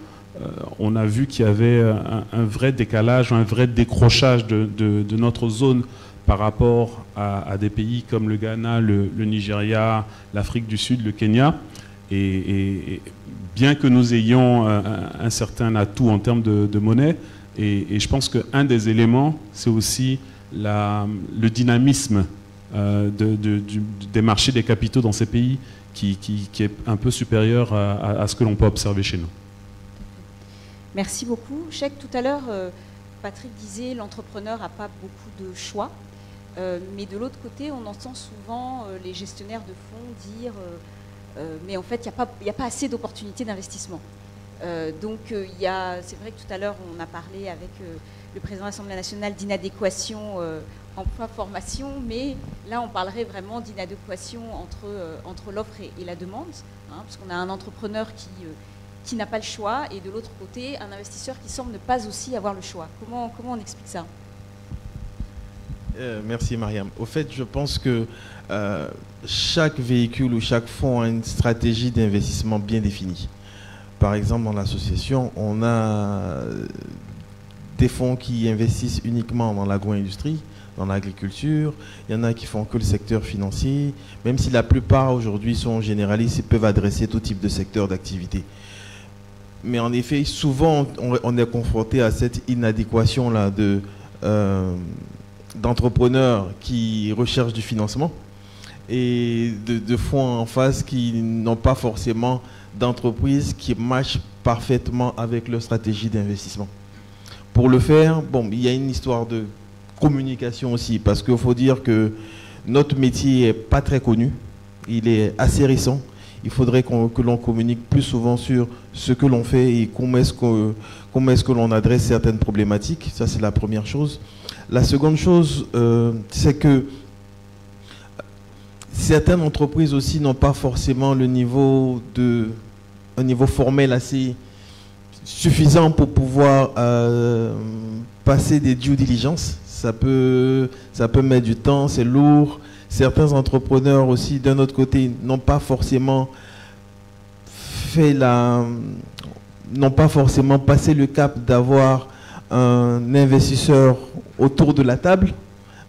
on a vu qu'il y avait un vrai décalage, un vrai décrochage de notre zone par rapport à des pays comme le Ghana, le Nigeria, l'Afrique du Sud, le Kenya. Et bien que nous ayons un certain atout en termes de monnaie, et je pense qu'un des éléments, c'est aussi le dynamisme des marchés des capitaux dans ces pays qui est un peu supérieur à ce que l'on peut observer chez nous. Merci beaucoup. Chèque, tout à l'heure, Patrick disait l'entrepreneur n'a pas beaucoup de choix, mais de l'autre côté, on entend souvent les gestionnaires de fonds dire mais en fait, il n'y a pas assez d'opportunités d'investissement. Donc, c'est vrai que tout à l'heure, on a parlé avec le président de l'Assemblée nationale d'inadéquation emploi-formation, mais là, on parlerait vraiment d'inadéquation entre l'offre et la demande, hein, parce qu'on a un entrepreneur qui n'a pas le choix, et de l'autre côté, un investisseur qui semble ne pas aussi avoir le choix. Comment on explique ça ? Merci Mariam. Au fait, je pense que chaque véhicule ou chaque fonds a une stratégie d'investissement bien définie. Par exemple, dans l'association, on a des fonds qui investissent uniquement dans l'agro-industrie, dans l'agriculture. Il y en a qui font que le secteur financier, même si la plupart aujourd'hui sont généralistes et peuvent adresser tout type de secteur d'activité. Mais en effet, souvent, on est confronté à cette inadéquation-là d'entrepreneurs qui recherchent du financement et de fonds en face qui n'ont pas forcément d'entreprises qui matchent parfaitement avec leur stratégie d'investissement. Pour le faire, il y a une histoire de communication aussi, parce qu'il faut dire que notre métier n'est pas très connu, il est assez récent. Il faudrait que l'on communique plus souvent sur ce que l'on fait et comment est-ce que l'on adresse certaines problématiques. Ça, c'est la première chose. La seconde chose, c'est que certaines entreprises aussi n'ont pas forcément un niveau formel assez suffisant pour pouvoir passer des due diligence. Ça peut mettre du temps, c'est lourd. Certains entrepreneurs aussi, d'un autre côté, n'ont pas forcément passé le cap d'avoir un investisseur autour de la table,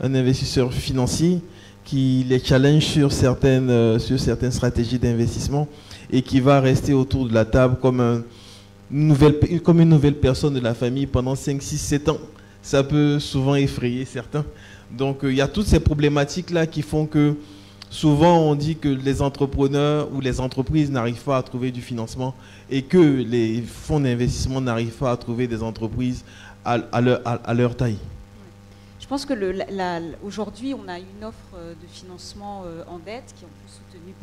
un investisseur financier qui les challenge sur certaines stratégies d'investissement et qui va rester autour de la table comme une nouvelle personne de la famille pendant 5, 6, 7 ans. Ça peut souvent effrayer certains. Donc il y a toutes ces problématiques-là qui font que souvent on dit que les entrepreneurs ou les entreprises n'arrivent pas à trouver du financement et que les fonds d'investissement n'arrivent pas à trouver des entreprises à leur taille. Je pense que aujourd'hui, on a une offre de financement en dette qui est en plus soutenue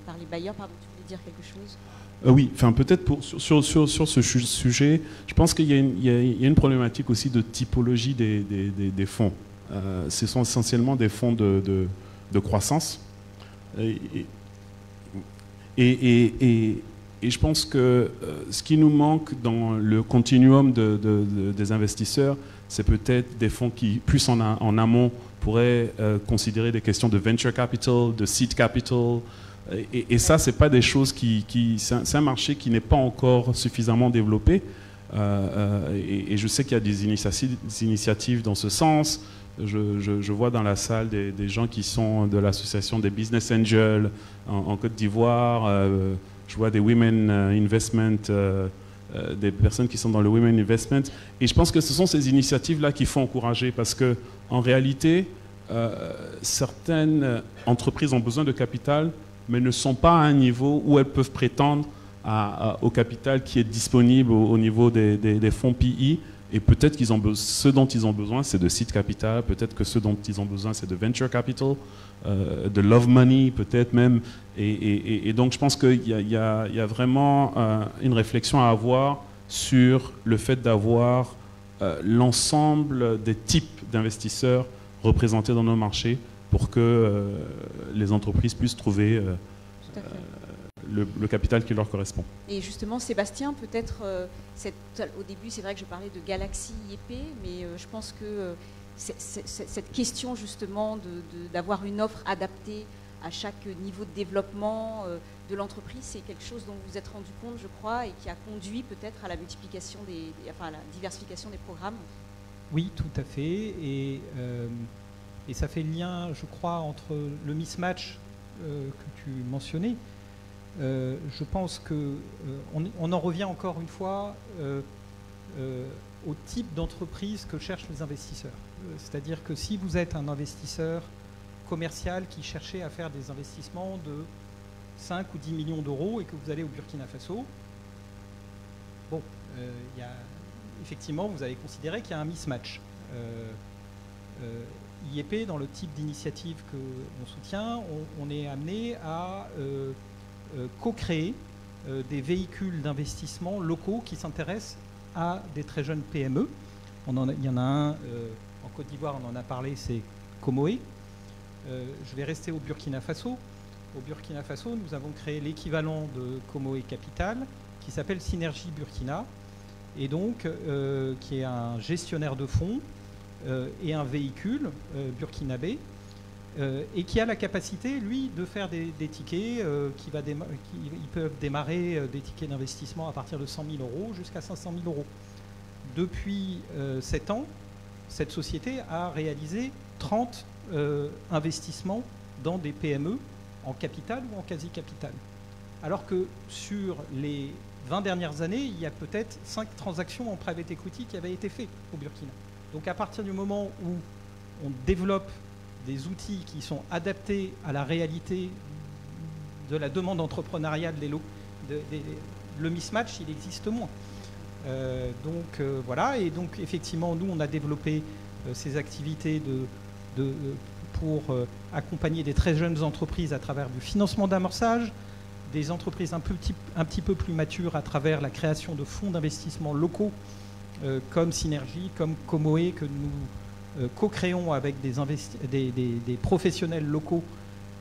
par les bailleurs. Pardon, tu voulais dire quelque chose ? Oui, enfin peut-être sur ce sujet, je pense qu'il y a une problématique aussi de typologie des fonds. Ce sont essentiellement des fonds de croissance. Et je pense que ce qui nous manque dans le continuum des investisseurs, c'est peut-être des fonds qui, plus en amont, pourraient considérer des questions de venture capital, de seed capital. Et ça, ce n'est pas des choses c'est un marché qui n'est pas encore suffisamment développé. Et je sais qu'il y a des initiatives dans ce sens. Je vois dans la salle des gens qui sont de l'association des Business Angels en Côte d'Ivoire. Je vois des Women Investment, des personnes qui sont dans le Women Investment. Et je pense que ce sont ces initiatives-là qu'il faut encourager parce qu'en réalité, certaines entreprises ont besoin de capital, mais ne sont pas à un niveau où elles peuvent prétendre au capital qui est disponible au niveau des fonds PI. Et peut-être ce dont ils ont besoin, c'est de seed capital. Peut-être que ce dont ils ont besoin, c'est de venture capital, de love money, peut-être même. Et donc, je pense qu'il y a vraiment une réflexion à avoir sur le fait d'avoir l'ensemble des types d'investisseurs représentés dans nos marchés pour que les entreprises puissent trouver le capital qui leur correspond. Et justement, Sébastien, peut-être, au début, c'est vrai que je parlais de Galaxy IEP, mais je pense que cette question justement d'avoir une offre adaptée à chaque niveau de développement de l'entreprise, c'est quelque chose dont vous vous êtes rendu compte, je crois, et qui a conduit peut-être à la multiplication à la diversification des programmes. Oui, tout à fait. Et ça fait le lien, je crois, entre le mismatch que tu mentionnais. Je pense qu'on en revient encore une fois au type d'entreprise que cherchent les investisseurs. C'est-à-dire que si vous êtes un investisseur commercial qui cherchait à faire des investissements de 5 ou 10 millions d'euros et que vous allez au Burkina Faso, bon, effectivement, vous avez considéré qu'il y a un mismatch. IEP, dans le type d'initiative que l'on soutient, on est amené à co-créer des véhicules d'investissement locaux qui s'intéressent à des très jeunes PME. Il y en a un en Côte d'Ivoire, on en a parlé, c'est Comoé. Je vais rester au Burkina Faso. Au Burkina Faso, nous avons créé l'équivalent de Comoé Capital qui s'appelle Synergie Burkina et donc qui est un gestionnaire de fonds et un véhicule burkinabé et qui a la capacité, lui, de faire des tickets ils peuvent démarrer des tickets d'investissement à partir de 100 000 euros jusqu'à 500 000 euros. Depuis 7 ans, cette société a réalisé 30 investissements dans des PME en capital ou en quasi-capital. Alors que sur les 20 dernières années, il y a peut-être 5 transactions en private equity qui avaient été faites au Burkina. Donc à partir du moment où on développe des outils qui sont adaptés à la réalité de la demande entrepreneuriale, le mismatch, il existe moins. Voilà, et donc effectivement, nous, on a développé ces activités pour accompagner des très jeunes entreprises à travers du financement d'amorçage, des entreprises un petit peu plus matures à travers la création de fonds d'investissement locaux comme Synergie, comme Comoé, que nous co-créons avec des professionnels locaux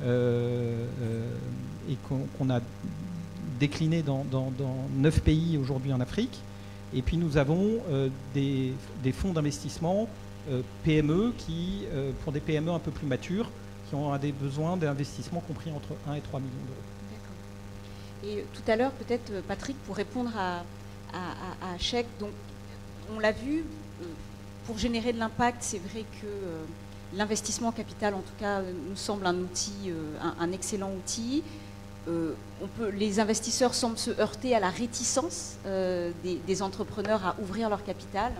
et qu'on a décliné dans 9 pays aujourd'hui en Afrique. Et puis nous avons des fonds d'investissement PME pour des PME un peu plus matures, qui ont des besoins d'investissement compris entre 1 et 3 millions d'euros. D'accord. Et tout à l'heure, peut-être Patrick, pour répondre à Chèque, donc on l'a vu, pour générer de l'impact, c'est vrai que l'investissement capital, en tout cas, nous semble un outil, un excellent outil. Les investisseurs semblent se heurter à la réticence des entrepreneurs à ouvrir leur capital.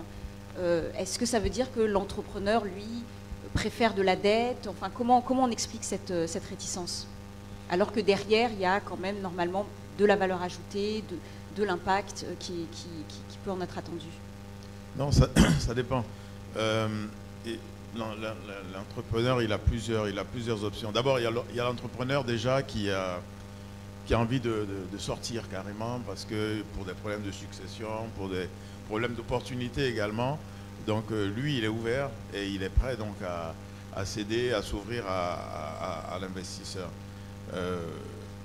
Est-ce que ça veut dire que l'entrepreneur, lui, préfère de la dette? Enfin, comment on explique cette réticence? Alors que derrière, il y a quand même normalement de la valeur ajoutée, de l'impact qui peut en être attendu. Non, ça dépend. L'entrepreneur, il a plusieurs options. D'abord, il y a l'entrepreneur déjà qui a envie de sortir carrément, parce que pour des problèmes de succession, pour des problèmes d'opportunité également. Donc lui, il est ouvert et il est prêt donc à céder, à s'ouvrir à l'investisseur.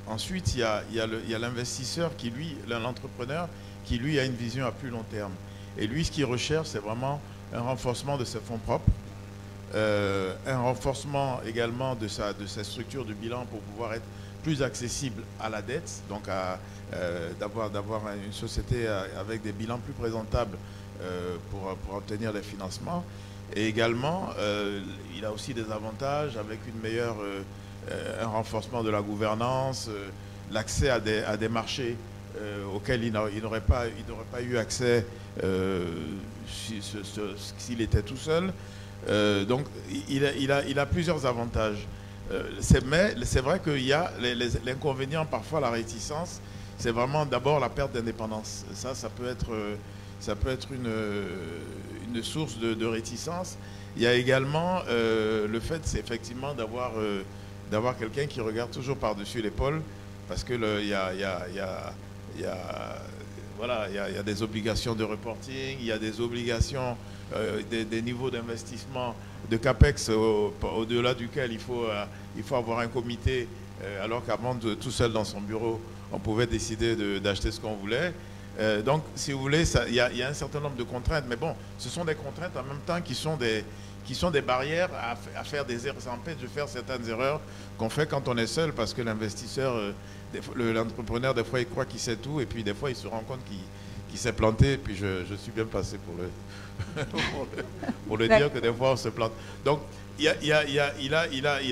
Ensuite, il y a l'investisseur qui, lui, l'entrepreneur, qui lui a une vision à plus long terme. Et lui, ce qu'il recherche, c'est vraiment un renforcement de ses fonds propres, un renforcement également de sa structure de bilan pour pouvoir être plus accessible à la dette, donc d'avoir une société avec des bilans plus présentables pour obtenir des financements. Et également, il a aussi des avantages avec un renforcement de la gouvernance, l'accès à des marchés auxquels il n'aurait pas eu accès s'il était tout seul. Donc il a plusieurs avantages. Mais c'est vrai qu'il y a l'inconvénient, parfois la réticence, c'est vraiment d'abord la perte d'indépendance. Ça peut être une source de réticence. Il y a également le fait, c'est effectivement d'avoir quelqu'un qui regarde toujours par-dessus l'épaule, parce que il y a des obligations de reporting, il y a des obligations, des niveaux d'investissement, de CAPEX au-delà duquel il faut avoir un comité, alors qu'avant, tout seul dans son bureau, on pouvait décider d'acheter ce qu'on voulait. Donc, si vous voulez, il y a un certain nombre de contraintes, mais bon, ce sont des contraintes en même temps qui sont des barrières à faire des erreurs, ça empêche de faire certaines erreurs qu'on fait quand on est seul, parce que l'investisseur, l'entrepreneur, des fois, il croit qu'il sait tout, et puis des fois, il se rend compte qu'il s'est planté, et puis je suis bien passé pour le dire que des fois, on se plante. Donc, il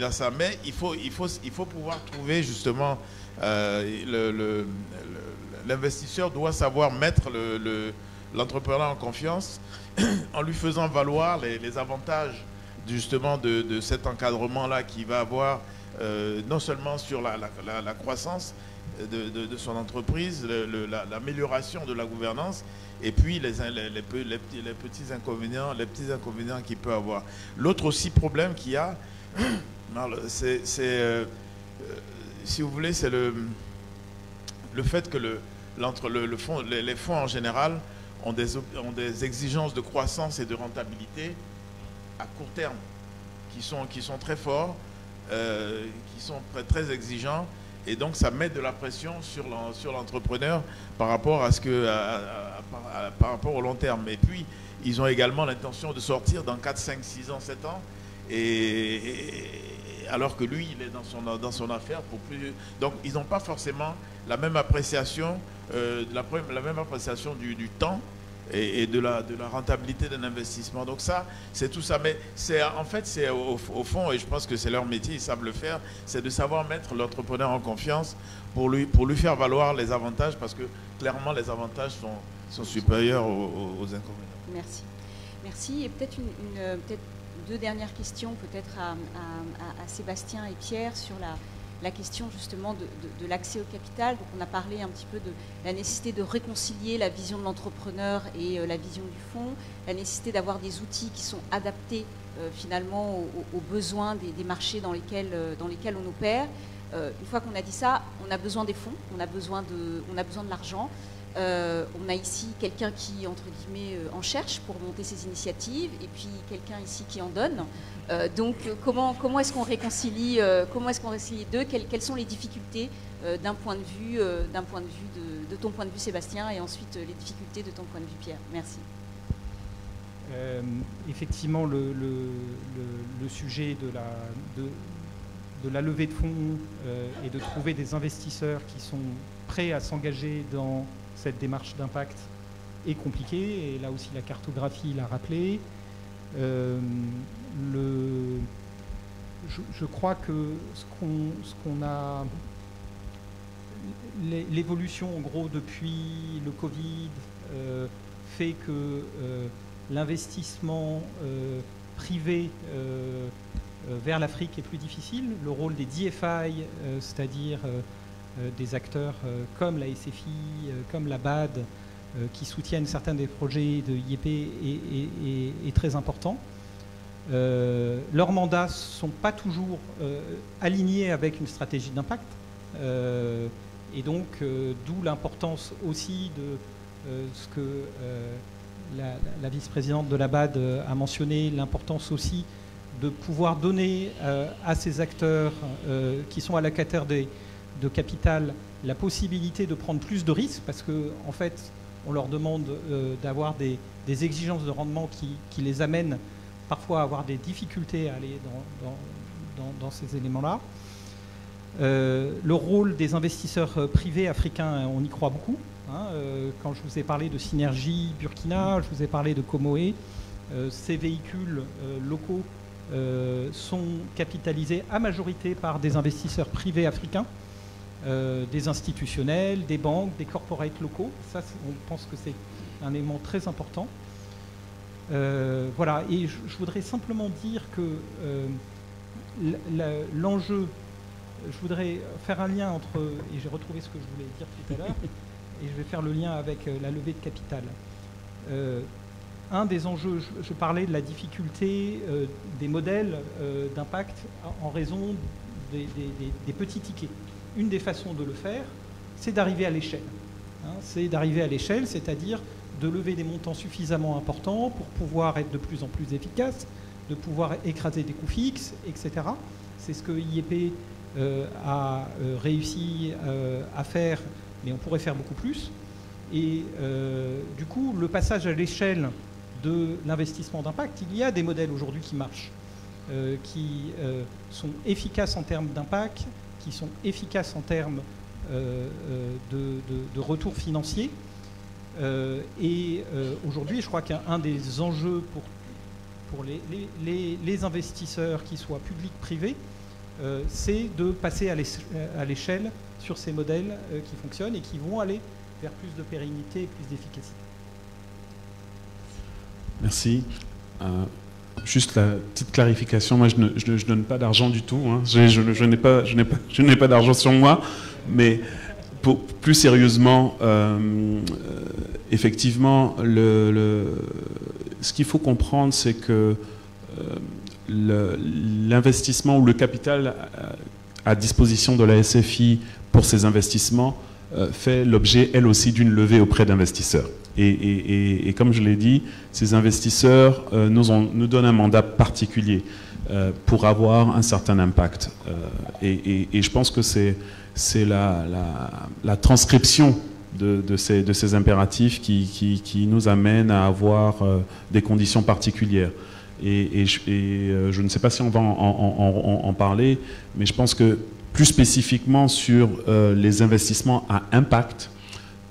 a ça, mais il faut pouvoir trouver justement, l'investisseur doit savoir mettre l'entrepreneur en confiance en lui faisant valoir les avantages justement de cet encadrement-là qu'il va avoir, non seulement sur la croissance de son entreprise, l'amélioration de la gouvernance, et puis les petits inconvénients qu'il peut avoir. L'autre aussi problème qu'il y a, si vous voulez, c'est le fait que les fonds en général ont des exigences de croissance et de rentabilité à court terme qui sont très forts, qui sont très exigeants, et donc ça met de la pression sur l'entrepreneur par rapport par rapport au long terme. Et puis ils ont également l'intention de sortir dans 4, 5, 6 ans, 7 ans, alors que lui, il est dans son affaire pour plus. Donc ils n'ont pas forcément la même appréciation, du temps et de la rentabilité d'un investissement. Donc ça, c'est tout ça. Mais en fait, c'est au fond, et je pense que c'est leur métier, ils savent le faire, c'est de savoir mettre l'entrepreneur en confiance pour lui faire valoir les avantages, parce que clairement, les avantages sont supérieurs aux inconvénients. Merci. Et peut-être peut-être 2 dernières questions, peut-être à Sébastien et Pierre, sur la question justement de l'accès au capital. Donc on a parlé un petit peu de la nécessité de réconcilier la vision de l'entrepreneur et la vision du fonds, la nécessité d'avoir des outils qui sont adaptés finalement aux besoins des marchés dans lesquels on opère. Une fois qu'on a dit ça, on a besoin des fonds, on a besoin de l'argent. On a ici quelqu'un qui, entre guillemets, en cherche pour monter ses initiatives, et puis quelqu'un ici qui en donne. Donc, comment est-ce qu'on réconcilie, les deux? Quelles sont les difficultés d'un point de vue, de ton point de vue, Sébastien, et ensuite les difficultés de ton point de vue, Pierre? Merci. Effectivement, le sujet de la levée de fonds et de trouver des investisseurs qui sont prêts à s'engager dans cette démarche d'impact est compliqué, et là aussi la cartographie l'a rappelé. Je crois que ce qu'on a, l'évolution en gros depuis le Covid fait que l'investissement privé vers l'Afrique est plus difficile. Le rôle des DFI, c'est-à-dire des acteurs comme la SFI, comme la BAD, qui soutiennent certains des projets de IEP est très important. Leurs mandats ne sont pas toujours alignés avec une stratégie d'impact. Et donc, d'où l'importance aussi de ce que la vice-présidente de la BAD a mentionné, l'importance aussi de pouvoir donner à ces acteurs qui sont allocataires de capital la possibilité de prendre plus de risques, parce qu'en fait, on leur demande d'avoir des exigences de rendement qui les amènent parfois à avoir des difficultés à aller dans ces éléments-là. Le rôle des investisseurs privés africains, on y croit beaucoup. Quand je vous ai parlé de Synergie Burkina, je vous ai parlé de Comoé, ces véhicules locaux sont capitalisés à majorité par des investisseurs privés africains, des institutionnels, des banques, des corporates locaux. Ça, on pense que c'est un élément très important. Voilà, et je voudrais simplement dire que l'enjeu, je voudrais faire un lien entre, et j'ai retrouvé ce que je voulais dire tout à l'heure, et je vais faire le lien avec la levée de capital. Un des enjeux, je parlais de la difficulté des modèles d'impact en raison des petits tickets. Une des façons de le faire, c'est d'arriver à l'échelle. C'est d'arriver à l'échelle, c'est-à-dire de lever des montants suffisamment importants pour pouvoir être de plus en plus efficace, de pouvoir écraser des coûts fixes, etc. C'est ce que IEP a réussi à faire, mais on pourrait faire beaucoup plus. Et du coup, le passage à l'échelle de l'investissement d'impact, il y a des modèles aujourd'hui qui marchent, qui sont efficaces en termes d'impact, qui sont efficaces en termes de retour financier. Et aujourd'hui, je crois qu'un des enjeux pour les investisseurs, qu'ils soient publics, privés, c'est de passer à l'échelle sur ces modèles qui fonctionnent et qui vont aller vers plus de pérennité et plus d'efficacité. Merci. Juste la petite clarification, moi je ne donne pas d'argent du tout, hein. Je n'ai pas d'argent sur moi, mais plus sérieusement, effectivement, ce qu'il faut comprendre, c'est que l'investissement ou le capital à disposition de la SFI pour ces investissements fait l'objet, elle aussi, d'une levée auprès d'investisseurs. Et comme je l'ai dit, ces investisseurs nous donnent un mandat particulier pour avoir un certain impact. Et je pense que c'est la transcription de ces impératifs qui nous amène à avoir des conditions particulières. Et je ne sais pas si on va en parler, mais je pense que plus spécifiquement sur les investissements à impact,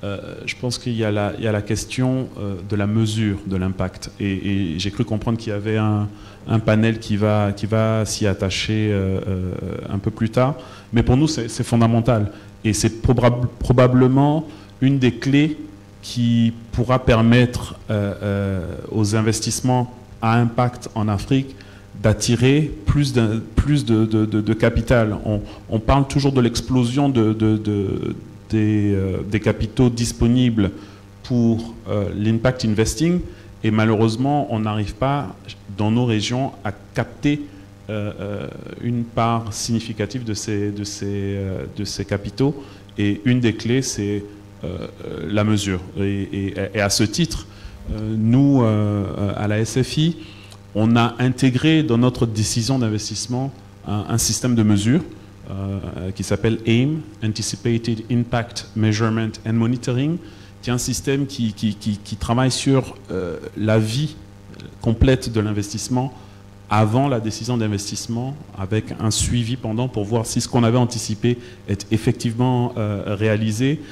je pense qu'il y a la question de la mesure de l'impact. Et j'ai cru comprendre qu'il y avait un panel qui va s'y attacher un peu plus tard. Mais pour nous, c'est fondamental. Et c'est probablement une des clés qui pourra permettre aux investissements à impact en Afrique d'attirer plus de capital. On parle toujours de l'explosion des capitaux disponibles pour l'impact investing, et malheureusement on n'arrive pas dans nos régions à capter une part significative de ces capitaux, et une des clés c'est la mesure. Et à ce titre, nous, à la SFI, on a intégré dans notre décision d'investissement un système de mesure qui s'appelle AIM, Anticipated Impact Measurement and Monitoring, qui est un système qui travaille sur la vie complète de l'investissement avant la décision d'investissement, avec un suivi pendant pour voir si ce qu'on avait anticipé est effectivement réalisé,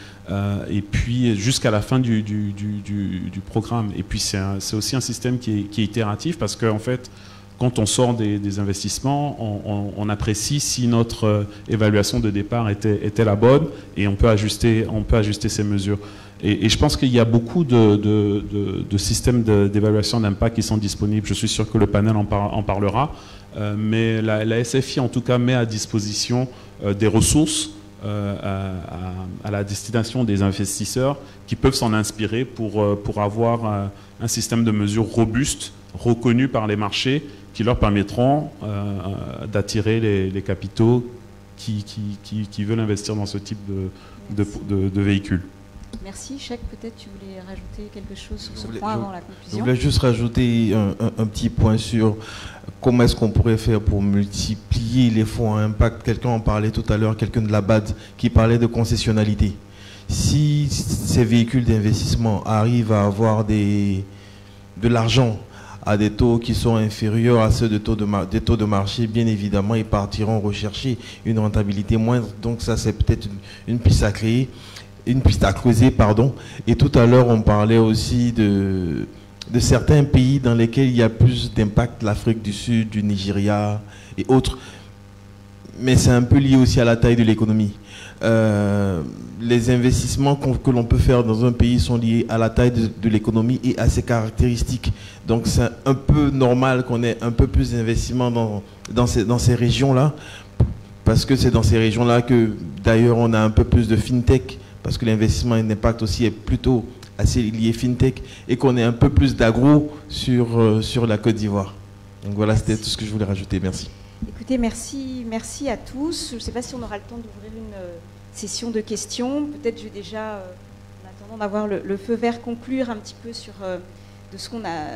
et puis jusqu'à la fin du programme. Et puis c'est aussi un système qui est itératif, parce qu'en fait, quand on sort des investissements, on apprécie si notre évaluation de départ était la bonne, et on peut ajuster ces mesures. Et je pense qu'il y a beaucoup de systèmes d'évaluation d'impact qui sont disponibles. Je suis sûr que le panel en parlera. Mais la SFI, en tout cas, met à disposition des ressources à la destination des investisseurs qui peuvent s'en inspirer pour avoir un système de mesure robuste, reconnu par les marchés, qui leur permettront d'attirer les capitaux qui veulent investir dans ce type de véhicules. Merci. Chèque, peut-être tu voulais rajouter quelque chose sur ce point avant la conclusion. Je voulais juste rajouter un petit point sur comment est-ce qu'on pourrait faire pour multiplier les fonds à impact. Quelqu'un en parlait tout à l'heure, quelqu'un de la BAD, qui parlait de concessionnalité. Si ces véhicules d'investissement arrivent à avoir de l'argent à des taux qui sont inférieurs à ceux des taux de marché, bien évidemment, ils partiront rechercher une rentabilité moindre. Donc ça, c'est peut-être une piste à créer. Une piste à creuser, pardon. Et tout à l'heure, on parlait aussi de certains pays dans lesquels il y a plus d'impact, l'Afrique du Sud, du Nigeria et autres. Mais c'est un peu lié aussi à la taille de l'économie. Les investissements que l'on peut faire dans un pays sont liés à la taille de l'économie et à ses caractéristiques. Donc c'est un peu normal qu'on ait un peu plus d'investissements dans ces régions-là, parce que c'est dans ces régions-là que d'ailleurs on a un peu plus de fintech, parce que l'investissement d'impact aussi est plutôt assez lié fintech, et qu'on ait un peu plus d'agro sur la Côte d'Ivoire. Donc voilà, c'était tout ce que je voulais rajouter. Merci. Écoutez, merci à tous. Je ne sais pas si on aura le temps d'ouvrir une session de questions. Peut-être je vais déjà, en attendant d'avoir le feu vert, conclure un petit peu sur de ce qu'on a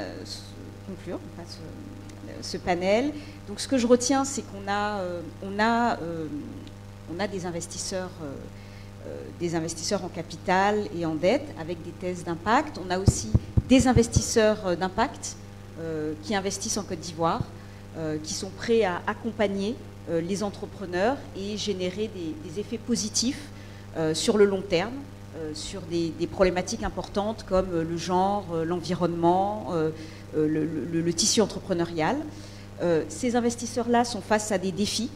conclure, enfin, ce panel. Donc ce que je retiens, c'est qu'on a des investisseurs en capital et en dette avec des thèses d'impact. On a aussi des investisseurs d'impact qui investissent en Côte d'Ivoire, qui sont prêts à accompagner les entrepreneurs et générer des effets positifs sur le long terme, sur des problématiques importantes comme le genre, l'environnement, le tissu entrepreneurial. Ces investisseurs-là sont face à des défis,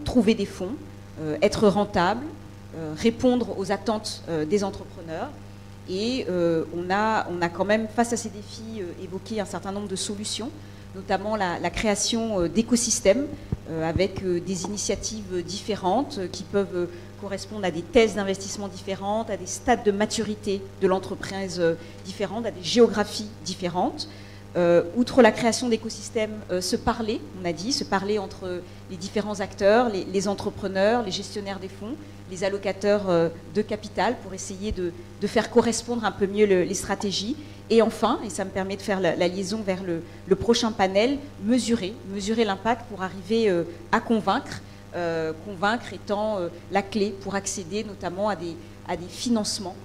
trouver des fonds, être rentables, répondre aux attentes des entrepreneurs. Et on a quand même, face à ces défis, évoqué un certain nombre de solutions, notamment la création d'écosystèmes avec des initiatives différentes qui peuvent correspondre à des thèses d'investissement différentes, à des stades de maturité de l'entreprise différentes, à des géographies différentes. Outre la création d'écosystèmes, se parler entre les différents acteurs, les entrepreneurs, les gestionnaires des fonds, les allocateurs de capital, pour essayer de faire correspondre un peu mieux les stratégies. Et enfin, et ça me permet de faire la liaison vers le prochain panel, mesurer l'impact pour arriver à convaincre, convaincre étant la clé pour accéder notamment à des financements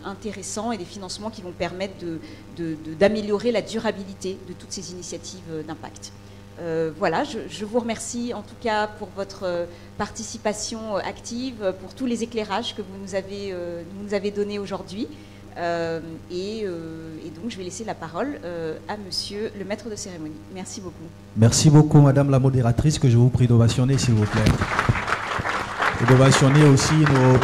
intéressants et des financements qui vont permettre d'améliorer la durabilité de toutes ces initiatives d'impact. Voilà, je vous remercie en tout cas pour votre participation active, pour tous les éclairages que vous nous avez donnés aujourd'hui. Et donc je vais laisser la parole à monsieur le maître de cérémonie. Merci beaucoup. Merci beaucoup madame la modératrice, que je vous prie d'ovationner s'il vous plaît. Et d'ovationner aussi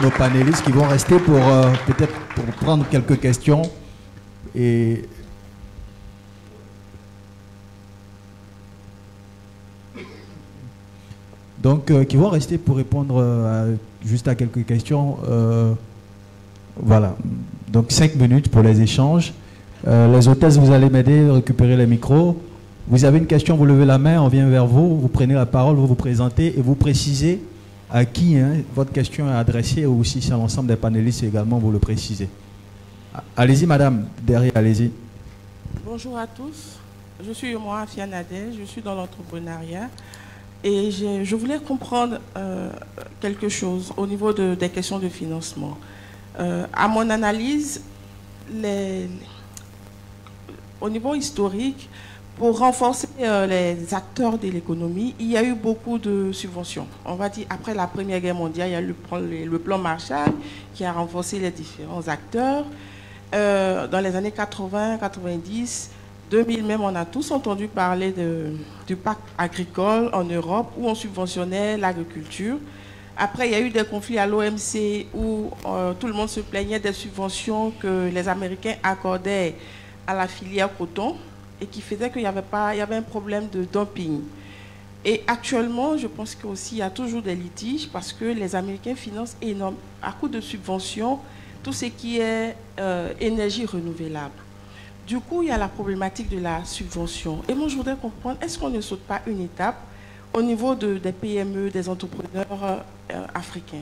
nos panélistes qui vont rester pour peut-être pour prendre quelques questions. Et donc qui vont rester pour répondre juste à quelques questions. Voilà. Donc 5 minutes pour les échanges. Les hôtesses, vous allez m'aider à récupérer les micros. Vous avez une question, vous levez la main, on vient vers vous, vous prenez la parole, vous vous présentez et vous précisez à qui votre question est adressée ou si c'est à l'ensemble des panélistes également, vous le précisez. Allez-y, madame, derrière, allez-y. Bonjour à tous. Je suis moi, Afia Nadej, je suis dans l'entrepreneuriat et je voulais comprendre quelque chose au niveau des questions de financement. À mon analyse, au niveau historique, pour renforcer les acteurs de l'économie, il y a eu beaucoup de subventions. On va dire, après la Première Guerre mondiale, il y a eu le plan Marshall qui a renforcé les différents acteurs. Dans les années 80, 90, 2000 même, on a tous entendu parler du pacte agricole en Europe où on subventionnait l'agriculture. Après, il y a eu des conflits à l'OMC où tout le monde se plaignait des subventions que les Américains accordaient à la filière coton et qui faisait qu'il y avait un problème de dumping. Et actuellement, je pense qu'il y a toujours des litiges parce que les Américains financent énormément, à coup de subventions, tout ce qui est énergie renouvelable. Du coup, il y a la problématique de la subvention. Et moi, je voudrais comprendre, est-ce qu'on ne saute pas une étape au niveau des PME, des entrepreneurs africains?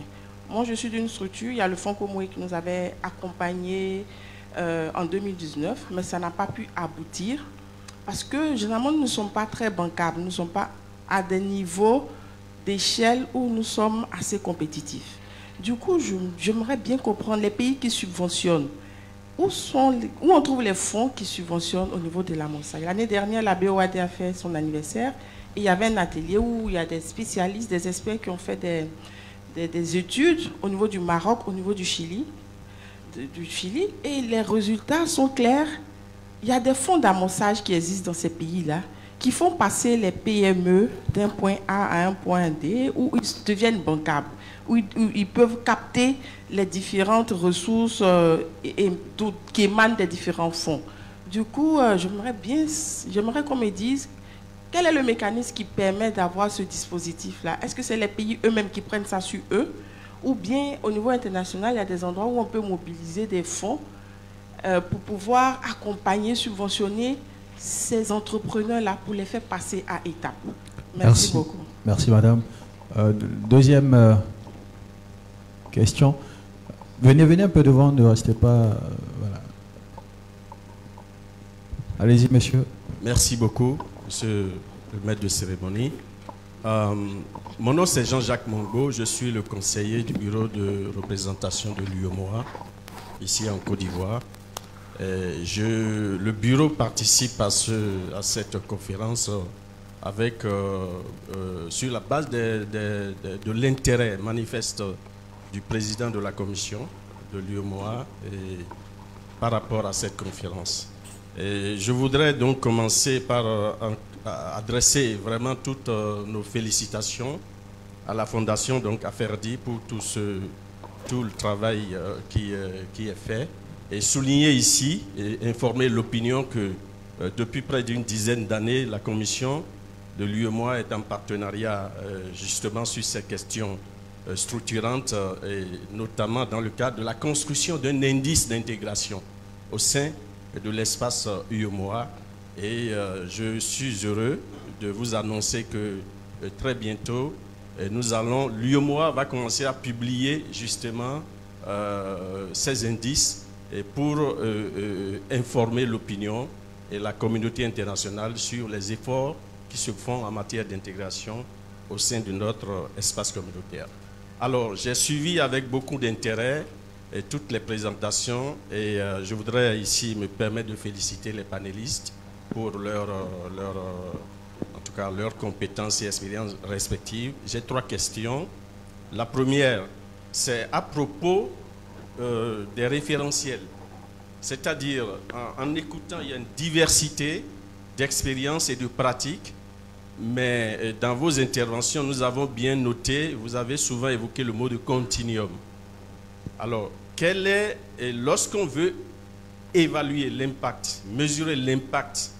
Moi, je suis d'une structure, il y a le Fonds Komoé qui nous avait accompagnés en 2019, mais ça n'a pas pu aboutir parce que généralement, nous ne sommes pas très bancables, nous ne sommes pas à des niveaux d'échelle où nous sommes assez compétitifs. Du coup, j'aimerais bien comprendre les pays qui subventionnent. Où on trouve les fonds qui subventionnent au niveau de la montagne? L'année dernière, la BOAD a fait son anniversaire et il y avait un atelier où il y a des spécialistes, des experts qui ont fait des études au niveau du Maroc, au niveau du Chili, et les résultats sont clairs. Il y a des fonds d'amorçage qui existent dans ces pays-là qui font passer les PME d'un point A à un point D où ils deviennent bancables, où ils peuvent capter les différentes ressources qui émanent des différents fonds. Du coup, j'aimerais qu'on me dise quel est le mécanisme qui permet d'avoir ce dispositif-là. Est-ce que c'est les pays eux-mêmes qui prennent ça sur eux ou bien au niveau international, il y a des endroits où on peut mobiliser des fonds pour pouvoir accompagner, subventionner ces entrepreneurs-là pour les faire passer à étape. Merci beaucoup. Merci, madame. Deuxième question. Venez un peu devant, ne restez pas... voilà. Allez-y, monsieur. Merci beaucoup, monsieur le maître de cérémonie. Mon nom, c'est Jean-Jacques Mongo. Je suis le conseiller du bureau de représentation de l'UEMOA, ici en Côte d'Ivoire. Le bureau participe à cette conférence sur la base de l'intérêt manifeste du président de la commission de l'UEMOA par rapport à cette conférence. Et je voudrais donc commencer par adresser vraiment toutes nos félicitations à la Fondation donc Aferdi pour tout le travail qui est fait. Et souligner ici et informer l'opinion que depuis près d'une dizaine d'années, la commission de l'UEMOA est en partenariat justement sur ces questions structurantes, et notamment dans le cadre de la construction d'un indice d'intégration au sein de l'espace UEMOA. Et je suis heureux de vous annoncer que très bientôt, l'UEMOA va commencer à publier justement ces indices et pour informer l'opinion et la communauté internationale sur les efforts qui se font en matière d'intégration au sein de notre espace communautaire. Alors, j'ai suivi avec beaucoup d'intérêt toutes les présentations et je voudrais ici me permettre de féliciter les panélistes pour en tout cas, leurs compétences et expériences respectives. J'ai 3 questions. La première, c'est à propos des référentiels. C'est-à-dire, en écoutant, il y a une diversité d'expériences et de pratiques, mais dans vos interventions, nous avons bien noté, vous avez souvent évoqué le mot de continuum. Alors, lorsqu'on veut évaluer l'impact, mesurer l'impact,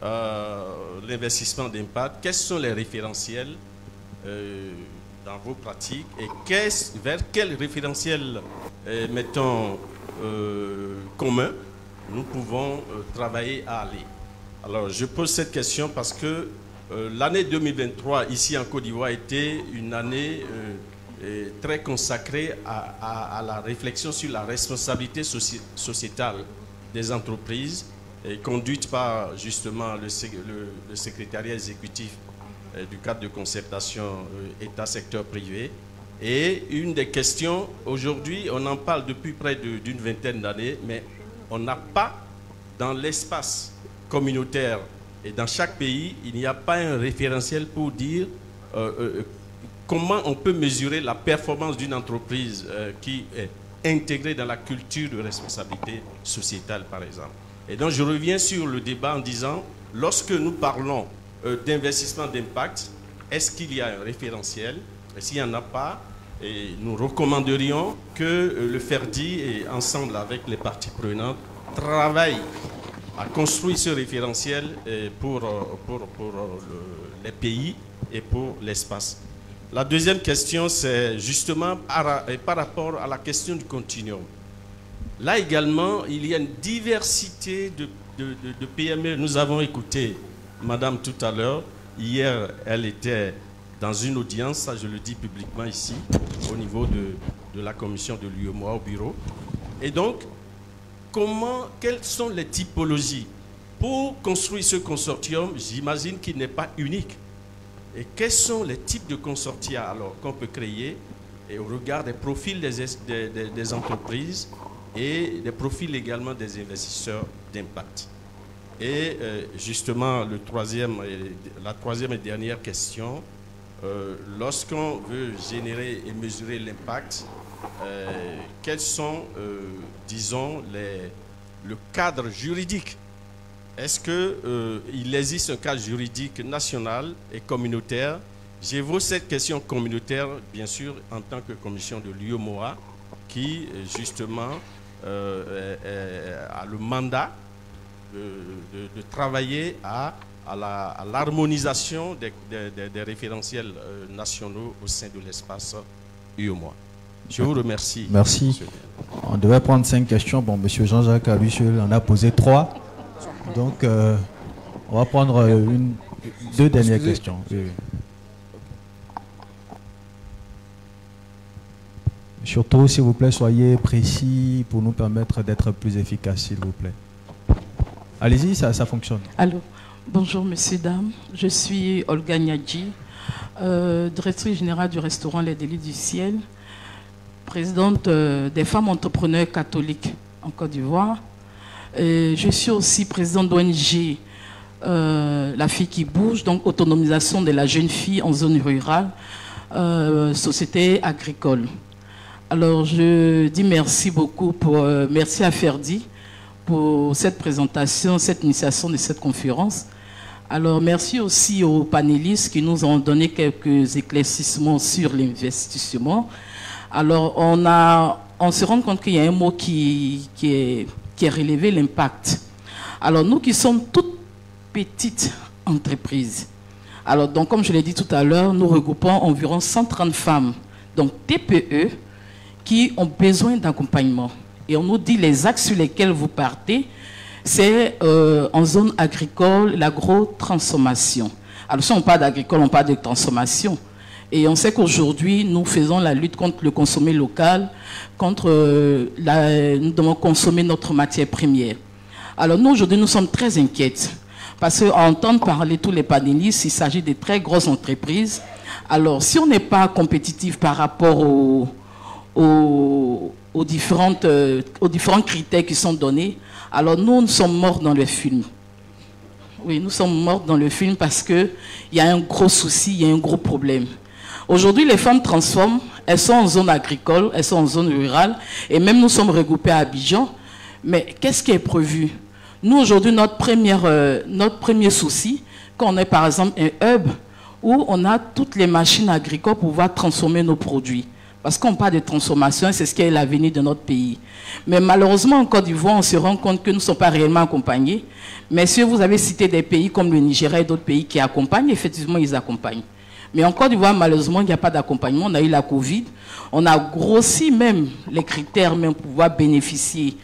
l'investissement d'impact, quels sont les référentiels dans vos pratiques et vers quel référentiel, mettons, commun, nous pouvons travailler à aller. Alors, je pose cette question parce que l'année 2023, ici en Côte d'Ivoire, était une année très consacrée à la réflexion sur la responsabilité sociétale des entreprises, conduite par justement le secrétariat exécutif du cadre de concertation État-secteur privé. Et une des questions, aujourd'hui, on en parle depuis près d'une vingtaine d'années, mais on n'a pas dans l'espace communautaire et dans chaque pays, il n'y a pas un référentiel pour dire comment on peut mesurer la performance d'une entreprise qui est intégrée dans la culture de responsabilité sociétale, par exemple. Et donc je reviens sur le débat en disant, lorsque nous parlons d'investissement d'impact, est-ce qu'il y a un référentiel? Et s'il n'y en a pas, nous recommanderions que le FERDI, et ensemble avec les parties prenantes, travaille à construire ce référentiel pour les pays et pour l'espace. La deuxième question, c'est justement par rapport à la question du continuum. Là également, il y a une diversité de PME. Nous avons écouté Madame tout à l'heure. Hier, elle était dans une audience, ça je le dis publiquement ici, au niveau de la commission de l'UEMOA au bureau. Et donc, quelles sont les typologies pour construire ce consortium? J'imagine qu'il n'est pas unique. Et quels sont les types de consortia alors qu'on peut créer et au regard des profils des entreprises et des profils également des investisseurs d'impact? Et justement, la troisième et dernière question, lorsqu'on veut générer et mesurer l'impact, quels sont, disons, le cadre juridique? Est-ce qu'il existe un cadre juridique national et communautaire? J'évoque cette question communautaire, bien sûr, en tant que commission de l'UEMOA, qui, justement, a le mandat de travailler à l'harmonisation des référentiels nationaux au sein de l'espace UEMOA. Je vous remercie. Merci. Monsieur. On devait prendre 5 questions. Bon, monsieur Jean-Jacques Aluchel en a posé 3. Donc, on va prendre 2 dernières questions. Oui, oui. Surtout, s'il vous plaît, soyez précis pour nous permettre d'être plus efficaces, s'il vous plaît. Allez-y, ça fonctionne. Allô, bonjour messieurs, dames. Je suis Olga Nyadji, directrice générale du restaurant Les Délices du Ciel, présidente des femmes entrepreneurs catholiques en Côte d'Ivoire. Je suis aussi présidente d'ONG La Fille qui Bouge, donc autonomisation de la jeune fille en zone rurale, société agricole. Alors je dis merci beaucoup, merci à Ferdi pour cette présentation, cette initiation de cette conférence. Alors merci aussi aux panélistes qui nous ont donné quelques éclaircissements sur l'investissement. Alors on se rend compte qu'il y a un mot qui est relevé, l'impact. Alors nous qui sommes toutes petites entreprises, alors donc comme je l'ai dit tout à l'heure, nous regroupons environ 130 femmes, donc TPE, qui ont besoin d'accompagnement. Et on nous dit les axes sur lesquels vous partez, c'est en zone agricole, l'agro-transformation. Alors si on parle d'agricole, on parle de transformation. Et on sait qu'aujourd'hui, nous faisons la lutte contre le consommé local, contre nous devons consommer notre matière première. Alors nous, aujourd'hui, nous sommes très inquiètes. Parce qu'à entendre parler tous les panélistes, il s'agit de très grosses entreprises. Alors si on n'est pas compétitif par rapport aux différents critères qui sont donnés, alors nous sommes morts dans le film. Oui, nous sommes morts dans le film parce qu'il y a un gros souci, il y a un gros problème. Aujourd'hui, les femmes transforment, elles sont en zone agricole, elles sont en zone rurale, et même nous sommes regroupés à Abidjan. Mais qu'est-ce qui est prévu? Nous, aujourd'hui, notre premier souci, quand on est par exemple un hub où on a toutes les machines agricoles pour pouvoir transformer nos produits. Parce qu'on parle de transformation, c'est ce qui est l'avenir de notre pays. Mais malheureusement, en Côte d'Ivoire, on se rend compte que nous ne sommes pas réellement accompagnés. Mais si vous avez cité des pays comme le Nigeria et d'autres pays qui accompagnent, effectivement, ils accompagnent. Mais en Côte d'Ivoire, malheureusement, il n'y a pas d'accompagnement. On a eu la Covid. On a grossi même les critères même pour pouvoir bénéficier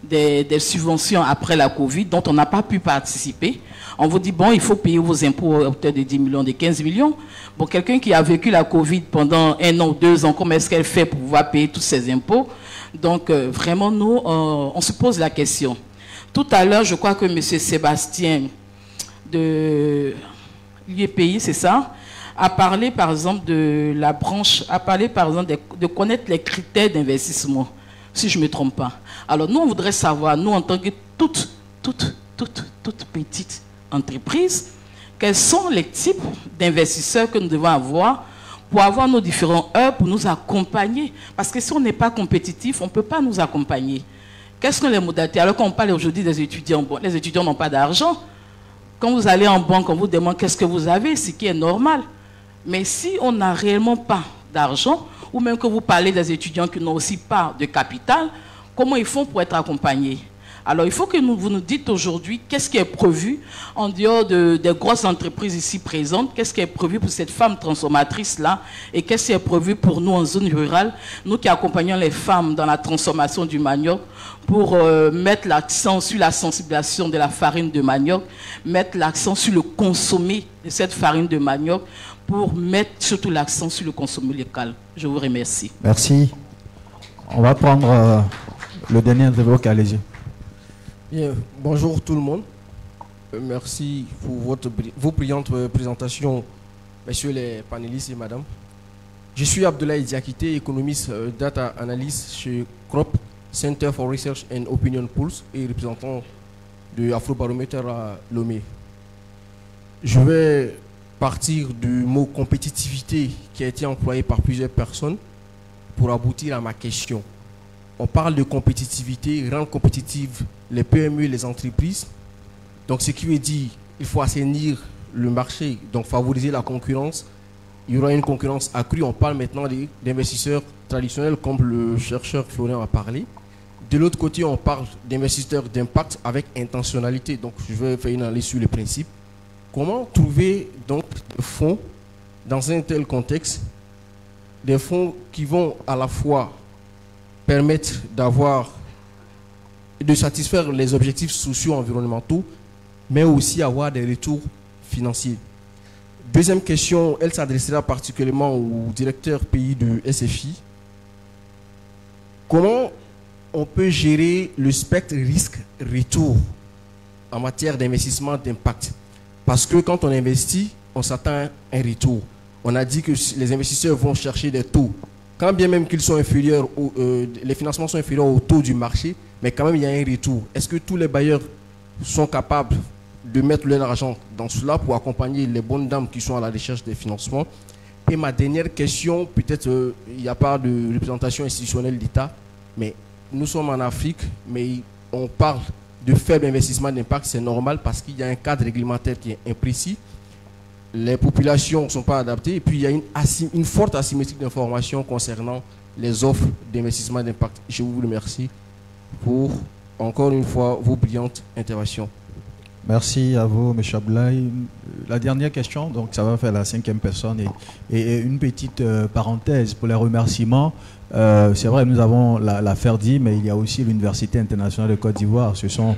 des subventions après la Covid dont on n'a pas pu participer. On vous dit, bon, il faut payer vos impôts à hauteur de 10 millions, de 15 millions. Bon, quelqu'un qui a vécu la Covid pendant 1 an ou 2 ans, comment est-ce qu'elle fait pour pouvoir payer tous ses impôts? Donc, vraiment, nous, on se pose la question. Tout à l'heure, je crois que M. Sébastien de l'IEPI, c'est ça, a parlé, par exemple, de la branche, a parlé, par exemple, de connaître les critères d'investissement, si je ne me trompe pas. Alors, nous, on voudrait savoir, nous, en tant que toute petite entreprise, quels sont les types d'investisseurs que nous devons avoir pour avoir nos différents hubs, pour nous accompagner. Parce que si on n'est pas compétitif, on ne peut pas nous accompagner. Quelles sont les modalités? Alors qu'on parle aujourd'hui des étudiants, bon, les étudiants n'ont pas d'argent. Quand vous allez en banque, on vous demande qu'est-ce que vous avez, ce qui est normal. Mais si on n'a réellement pas d'argent, ou même que vous parlez des étudiants qui n'ont aussi pas de capital, comment ils font pour être accompagnés? Alors, il faut que vous nous dites aujourd'hui qu'est-ce qui est prévu en dehors des grosses entreprises ici présentes, qu'est-ce qui est prévu pour cette femme transformatrice-là et qu'est-ce qui est prévu pour nous en zone rurale, nous qui accompagnons les femmes dans la transformation du manioc pour mettre l'accent sur la sensibilisation de la farine de manioc, mettre l'accent sur le consommé de cette farine de manioc pour mettre surtout l'accent sur le consommé local. Je vous remercie. Merci. On va prendre le dernier intervenant, allez-y. Bien, bonjour tout le monde. Merci pour vos brillantes présentations, messieurs les panélistes et madame. Je suis Abdoulaye Diakité, économiste data analyst chez CROP, Center for Research and Opinion Polls, et représentant de Afrobaromètre à Lomé. Je vais partir du mot compétitivité qui a été employé par plusieurs personnes pour aboutir à ma question. On parle de compétitivité, rendre compétitives les PME et les entreprises. Donc, ce qui veut dire qu'il faut assainir le marché, donc favoriser la concurrence. Il y aura une concurrence accrue. On parle maintenant d'investisseurs traditionnels, comme le chercheur Florian a parlé. De l'autre côté, on parle d'investisseurs d'impact avec intentionnalité. Donc, je vais faire une analyse sur les principes. Comment trouver donc des fonds dans un tel contexte, des fonds qui vont à la fois permettre de satisfaire les objectifs socio-environnementaux, mais aussi avoir des retours financiers. Deuxième question, elle s'adressera particulièrement au directeur pays de SFI. Comment on peut gérer le spectre risque-retour en matière d'investissement d'impact? Parce que quand on investit, on s'attend à un retour. On a dit que les investisseurs vont chercher des taux. Quand bien même qu'ils sont inférieurs, les financements sont inférieurs au taux du marché, mais quand même il y a un retour. Est-ce que tous les bailleurs sont capables de mettre leur argent dans cela pour accompagner les bonnes dames qui sont à la recherche des financements? Et ma dernière question, peut-être il n'y a pas de représentation institutionnelle d'État, mais nous sommes en Afrique, mais on parle de faible investissement d'impact, c'est normal parce qu'il y a un cadre réglementaire qui est imprécis. Les populations ne sont pas adaptées et puis il y a une forte asymétrie d'information concernant les offres d'investissement d'impact. Je vous remercie pour, encore une fois, vos brillantes interventions. Merci à vous, M. Abdoulaye. La dernière question, donc ça va faire la 5e personne. Et une petite parenthèse pour les remerciements. C'est vrai, nous avons la FERDI, mais il y a aussi l'Université internationale de Côte d'Ivoire. Ce sont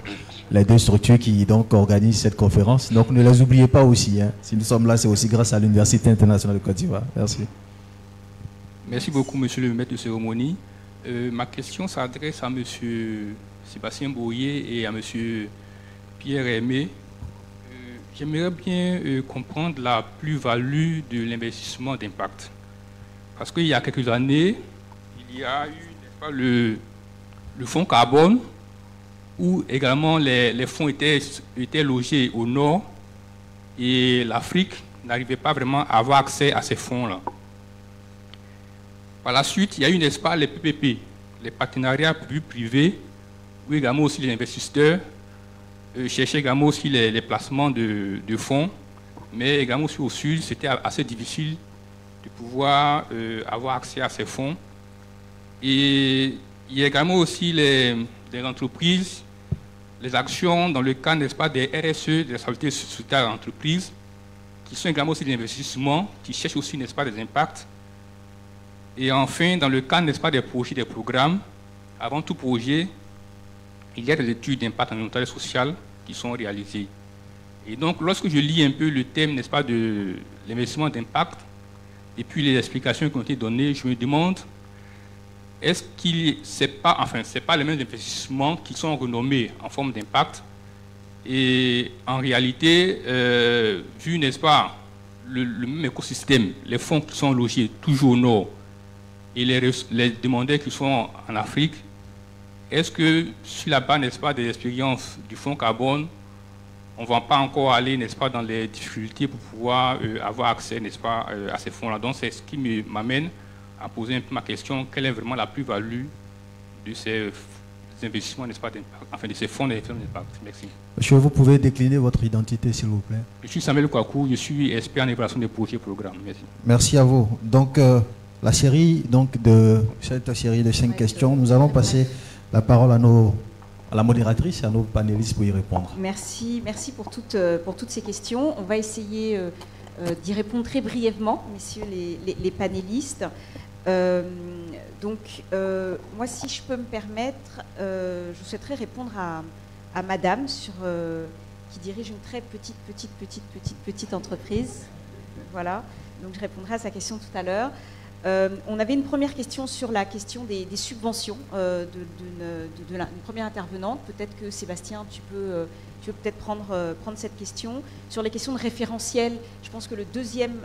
les deux structures qui donc organisent cette conférence. Donc ne les oubliez pas aussi. Hein. Si nous sommes là, c'est aussi grâce à l'Université internationale de Côte d'Ivoire. Merci. Merci beaucoup, monsieur le maître de cérémonie. Ma question s'adresse à monsieur Sébastien Boyer et à monsieur Pierre-Aimé. J'aimerais bien comprendre la plus-value de l'investissement d'impact. Parce qu'il y a quelques années, il y a eu, n'est-ce pas, le fonds carbone, où également les fonds étaient logés au nord et l'Afrique n'arrivait pas vraiment à avoir accès à ces fonds-là. Par la suite, il y a eu, n'est-ce pas, les PPP, les partenariats publics-privés, où également aussi les investisseurs cherchaient également aussi les placements de fonds, mais également aussi au sud, c'était assez difficile de pouvoir avoir accès à ces fonds. Et il y a également aussi les entreprises, les actions dans le cas, n'est-ce pas, des RSE, des responsabilités sociétales d'entreprise, qui sont également aussi des investissements, qui cherchent aussi, n'est-ce pas, des impacts. Et enfin, dans le cas, n'est-ce pas, des projets, des programmes, avant tout projet, il y a des études d'impact environnemental et social qui sont réalisées. Et donc, lorsque je lis un peu le thème, n'est-ce pas, de l'investissement d'impact, et puis les explications qui ont été données, je me demande, est-ce qu'il c'est pas les mêmes investissements qui sont renommés en forme d'impact, et en réalité, vu, n'est-ce pas, le même écosystème, les fonds qui sont logés toujours au nord, et les demandeurs qui sont en Afrique, est-ce que sur la base, n'est-ce pas, des expériences du fonds carbone, on ne va pas encore aller, n'est-ce pas, dans les difficultés pour pouvoir avoir accès, n'est-ce pas, à ces fonds-là. Donc c'est ce qui m'amène à poser un peu ma question, quelle est vraiment la plus-value de ces investissements, n'est-ce pas, d'impact, enfin de ces fonds d'investissement d'impact. Merci. Monsieur, vous pouvez décliner votre identité, s'il vous plaît. Je suis Samuel Kouakou, je suis expert en évaluation des projets et programmes. Merci. Merci à vous. Donc, la série, de cette série de 5 questions, nous allons passer la parole à la modératrice et à nos panélistes pour y répondre. Merci pour toutes ces questions. On va essayer d'y répondre très brièvement, messieurs les panélistes. Moi, si je peux me permettre, je souhaiterais répondre à madame qui dirige une très petite entreprise. Voilà, donc je répondrai à sa question tout à l'heure. On avait une première question sur la question des subventions d'une première intervenante. Peut-être que Sébastien, tu peux peut-être prendre cette question. Sur les questions de référentiel, je pense que le deuxième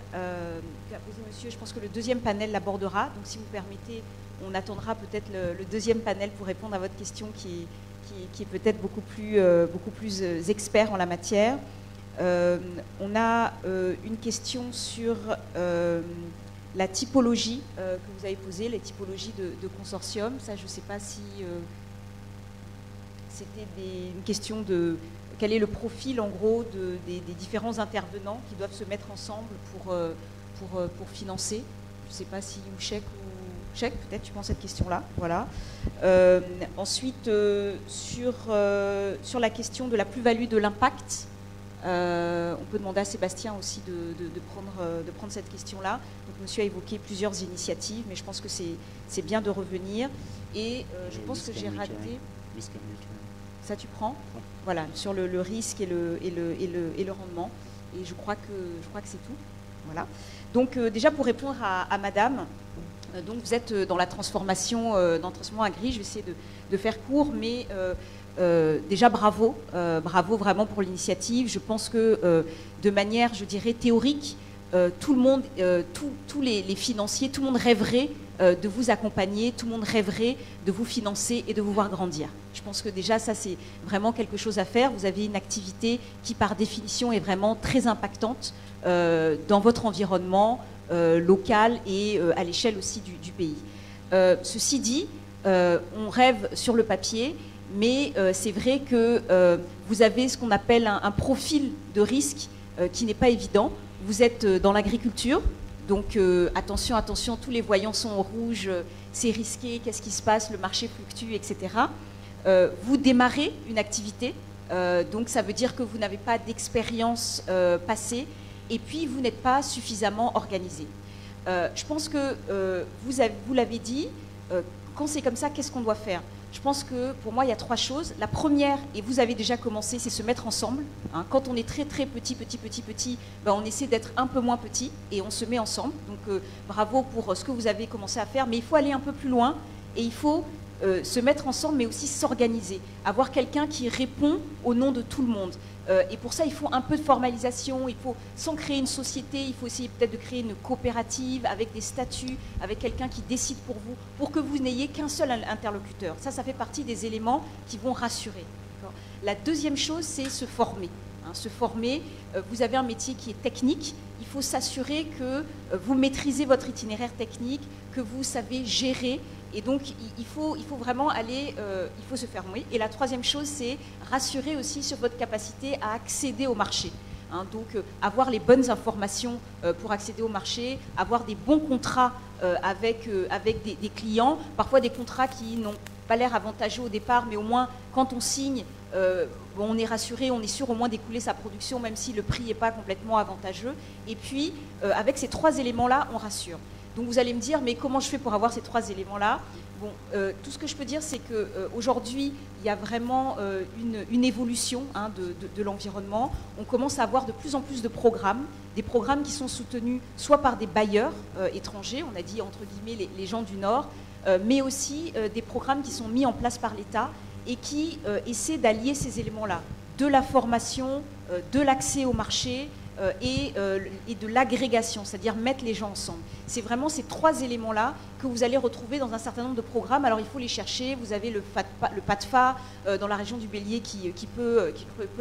panel l'abordera. Donc si vous permettez, on attendra peut-être le deuxième panel pour répondre à votre question qui est peut-être beaucoup plus expert en la matière. On a une question sur la typologie que vous avez posée, les typologies de consortium. Ça, je ne sais pas si c'était une question de quel est le profil, en gros, des différents intervenants qui doivent se mettre ensemble pour financer. Je ne sais pas si Chèque peut-être, tu penses cette question-là. Voilà. Ensuite, sur la question de la plus-value de l'impact, on peut demander à Sébastien aussi de prendre cette question-là. Donc, monsieur a évoqué plusieurs initiatives, mais je pense que c'est bien de revenir. Et je pense que j'ai raté. Ça, tu prends ? Voilà, sur le risque et le rendement. Et je crois que c'est tout. Voilà. Donc, déjà pour répondre à madame, donc vous êtes dans la transformation agri. Je vais essayer de faire court, mais déjà bravo vraiment pour l'initiative. Je pense que de manière, je dirais, théorique, tout le monde, tous les financiers, tout le monde rêverait de vous accompagner, tout le monde rêverait de vous financer et de vous voir grandir. Je pense que déjà ça c'est vraiment quelque chose à faire. Vous avez une activité qui par définition est vraiment très impactante dans votre environnement local et à l'échelle aussi du pays. Ceci dit, on rêve sur le papier, mais c'est vrai que vous avez ce qu'on appelle un profil de risque qui n'est pas évident. Vous êtes dans l'agriculture, donc attention, tous les voyants sont au rouge, c'est risqué, qu'est-ce qui se passe, le marché fluctue, etc. Vous démarrez une activité, donc ça veut dire que vous n'avez pas d'expérience passée, et puis vous n'êtes pas suffisamment organisé. Je pense que vous l'avez dit, quand c'est comme ça, qu'est-ce qu'on doit faire ? Je pense que pour moi, il y a 3 choses. La première, et vous avez déjà commencé, c'est se mettre ensemble. Hein. Quand on est très petit, ben on essaie d'être un peu moins petit et on se met ensemble. Donc bravo pour ce que vous avez commencé à faire, mais il faut aller un peu plus loin et il faut se mettre ensemble, mais aussi s'organiser. Avoir quelqu'un qui répond au nom de tout le monde. Et pour ça, il faut un peu de formalisation, il faut, sans créer une société, il faut essayer peut-être de créer une coopérative avec des statuts, avec quelqu'un qui décide pour vous, pour que vous n'ayez qu'un seul interlocuteur. Ça fait partie des éléments qui vont rassurer. La deuxième chose, c'est se former. Se former, vous avez un métier qui est technique, il faut s'assurer que vous maîtrisez votre itinéraire technique, que vous savez gérer. Et donc, il faut vraiment aller, il faut se former. Et la troisième chose, c'est rassurer aussi sur votre capacité à accéder au marché. Hein, donc, avoir les bonnes informations pour accéder au marché, avoir des bons contrats avec des clients, parfois des contrats qui n'ont pas l'air avantageux au départ, mais au moins, quand on signe, on est rassuré, on est sûr au moins d'écouler sa production, même si le prix n'est pas complètement avantageux. Et puis, avec ces 3 éléments-là, on rassure. Donc vous allez me dire, mais comment je fais pour avoir ces 3 éléments-là? Bon, tout ce que je peux dire, c'est qu'aujourd'hui, il y a vraiment une évolution de l'environnement. On commence à avoir de plus en plus de programmes, des programmes qui sont soutenus soit par des bailleurs étrangers, on a dit entre guillemets les gens du Nord, mais aussi des programmes qui sont mis en place par l'État et qui essaient d'allier ces éléments-là, de la formation, de l'accès au marché, et de l'agrégation, c'est-à-dire mettre les gens ensemble. C'est vraiment ces 3 éléments-là que vous allez retrouver dans un certain nombre de programmes. Alors il faut les chercher. Vous avez le PATFA dans la région du Bélier qui peut,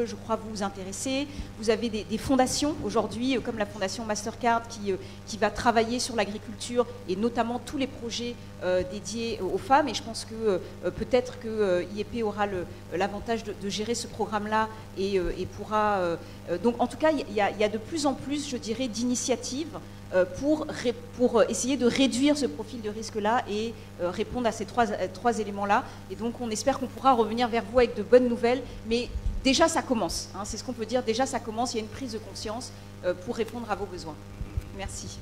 je crois, vous intéresser. Vous avez des fondations aujourd'hui, comme la fondation Mastercard qui va travailler sur l'agriculture et notamment tous les projets dédiés aux femmes. Et je pense que peut-être que IEP aura l'avantage de gérer ce programme-là et pourra... donc en tout cas, il y a de plus en plus, je dirais, d'initiatives pour essayer de réduire ce profil de risque-là et répondre à ces trois éléments-là. Et donc, on espère qu'on pourra revenir vers vous avec de bonnes nouvelles. Mais déjà, ça commence. Hein, c'est ce qu'on peut dire. Déjà, ça commence. Il y a une prise de conscience pour répondre à vos besoins. Merci.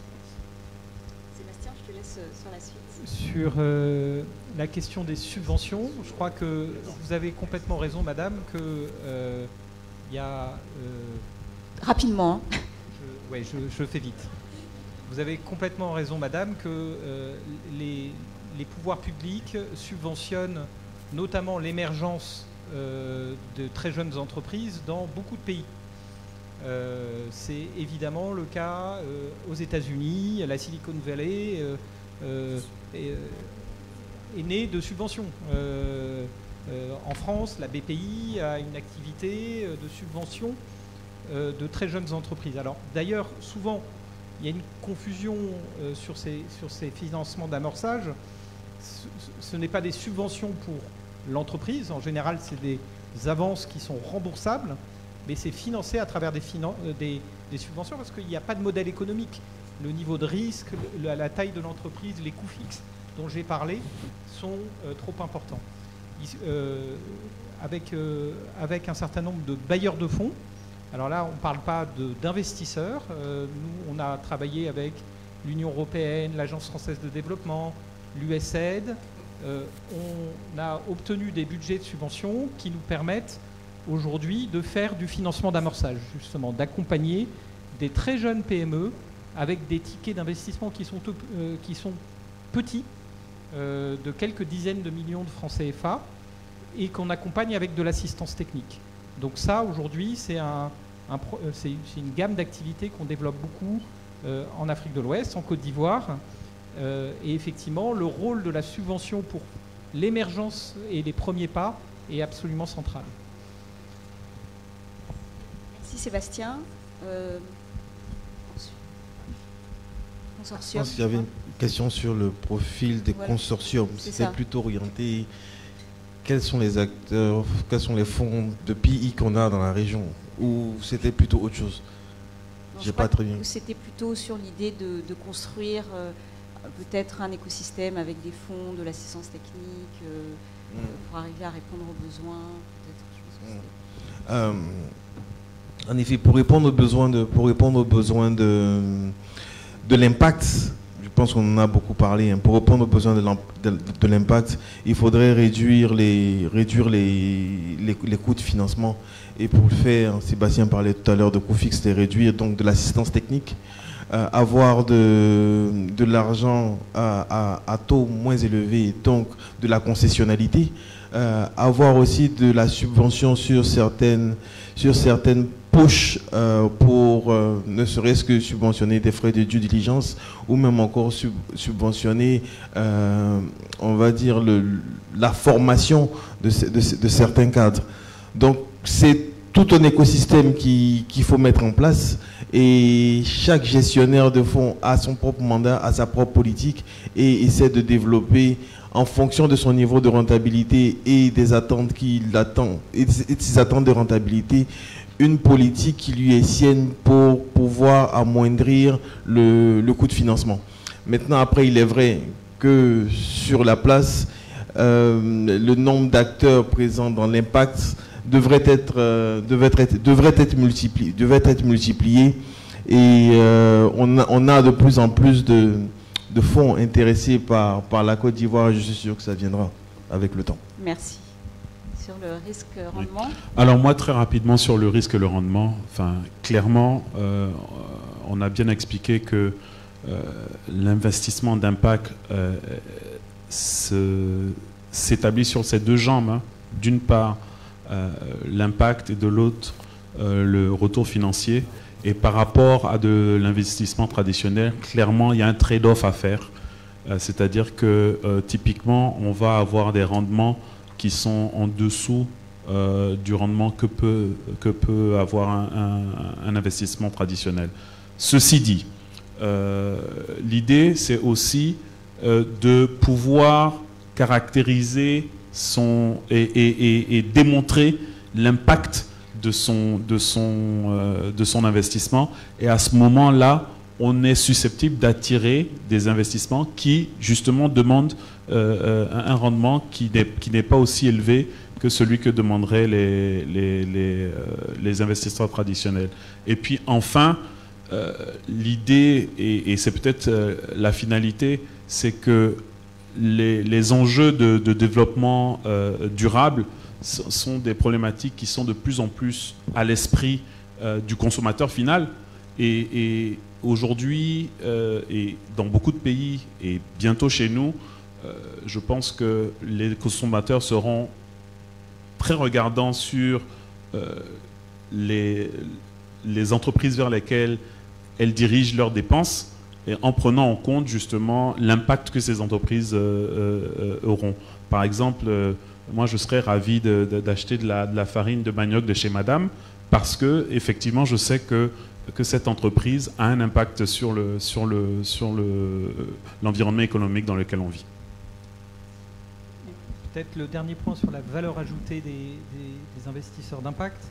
Sébastien, je te laisse sur la suite. Sur la question des subventions, je crois que vous avez complètement raison, madame, que il y a... Rapidement. Oui, je fais vite. Vous avez complètement raison, madame, que les pouvoirs publics subventionnent notamment l'émergence de très jeunes entreprises dans beaucoup de pays. C'est évidemment le cas aux États-Unis. La Silicon Valley est née de subventions. En France, la BPI a une activité de subvention de très jeunes entreprises. Alors, d'ailleurs, souvent, il y a une confusion sur ces financements d'amorçage. Ce n'est pas des subventions pour l'entreprise. En général, c'est des avances qui sont remboursables, mais c'est financé à travers des subventions parce qu'il n'y a pas de modèle économique. Le niveau de risque, la taille de l'entreprise, les coûts fixes dont j'ai parlé sont trop importants. Avec un certain nombre de bailleurs de fonds. Alors là, on ne parle pas d'investisseurs. Nous, on a travaillé avec l'Union européenne, l'Agence française de développement, l'USAID. On a obtenu des budgets de subvention qui nous permettent aujourd'hui de faire du financement d'amorçage, justement, d'accompagner des très jeunes PME avec des tickets d'investissement qui sont petits, de quelques dizaines de millions de francs CFA, et qu'on accompagne avec de l'assistance technique. Donc ça, aujourd'hui, c'est une gamme d'activités qu'on développe beaucoup en Afrique de l'Ouest, en Côte d'Ivoire. Et effectivement, le rôle de la subvention pour l'émergence et les premiers pas est absolument central. Merci Sébastien. Consortium. Je pense qu'il y avait une question sur le profil des consortiums. C'était plutôt orienté... Quels sont les acteurs, quels sont les fonds de PI qu'on a dans la région? Ou c'était plutôt autre chose? J'ai pas très bien. C'était plutôt sur l'idée de construire peut-être un écosystème avec des fonds, de l'assistance technique, pour arriver à répondre aux besoins. En effet, pour répondre aux besoins de l'impact, je pense qu'on en a beaucoup parlé. Pour répondre aux besoins de l'impact, il faudrait réduire les coûts de financement. Et pour le faire, Sébastien parlait tout à l'heure de coûts fixes, c'est réduire donc de l'assistance technique, avoir de l'argent à taux moins élevé, donc de la concessionnalité, avoir aussi de la subvention sur certaines push pour ne serait-ce que subventionner des frais de due diligence ou même encore subventionner, on va dire, la formation de certains cadres. Donc c'est tout un écosystème qu'il faut mettre en place et chaque gestionnaire de fonds a son propre mandat, a sa propre politique et essaie de développer en fonction de son niveau de rentabilité et des attentes qu'il attend et de ses attentes de rentabilité, une politique qui lui est sienne pour pouvoir amoindrir le coût de financement. Maintenant, après, il est vrai que sur la place, le nombre d'acteurs présents dans l'impact devrait être multiplié. Et on a de plus en plus de fonds intéressés par la Côte d'Ivoire. Je suis sûr que ça viendra avec le temps. Merci. Sur le risque-rendement. Oui. Alors moi, très rapidement sur le risque et le rendement, clairement, on a bien expliqué que l'investissement d'impact s'établit sur ces deux jambes. Hein. D'une part, l'impact et de l'autre, le retour financier. Et par rapport à de l'investissement traditionnel, clairement, il y a un trade-off à faire. C'est-à-dire que typiquement, on va avoir des rendements qui sont en dessous du rendement que peut avoir un investissement traditionnel. Ceci dit, l'idée, c'est aussi de pouvoir caractériser et démontrer l'impact de son investissement. Et à ce moment-là, on est susceptible d'attirer des investissements qui, justement, demandent un rendement qui n'est pas aussi élevé que celui que demanderaient les investisseurs traditionnels. Et puis, enfin, l'idée, et c'est peut-être la finalité, c'est que les enjeux de développement durable sont des problématiques qui sont de plus en plus à l'esprit du consommateur final. Et aujourd'hui, et dans beaucoup de pays, et bientôt chez nous, je pense que les consommateurs seront très regardants sur les entreprises vers lesquelles elles dirigent leurs dépenses, et en prenant en compte justement l'impact que ces entreprises auront. Par exemple, moi je serais ravi d'acheter de la farine de manioc de chez Madame, parce que effectivement je sais que cette entreprise a un impact sur l'environnement économique dans lequel on vit. Peut-être le dernier point sur la valeur ajoutée des investisseurs d'impact.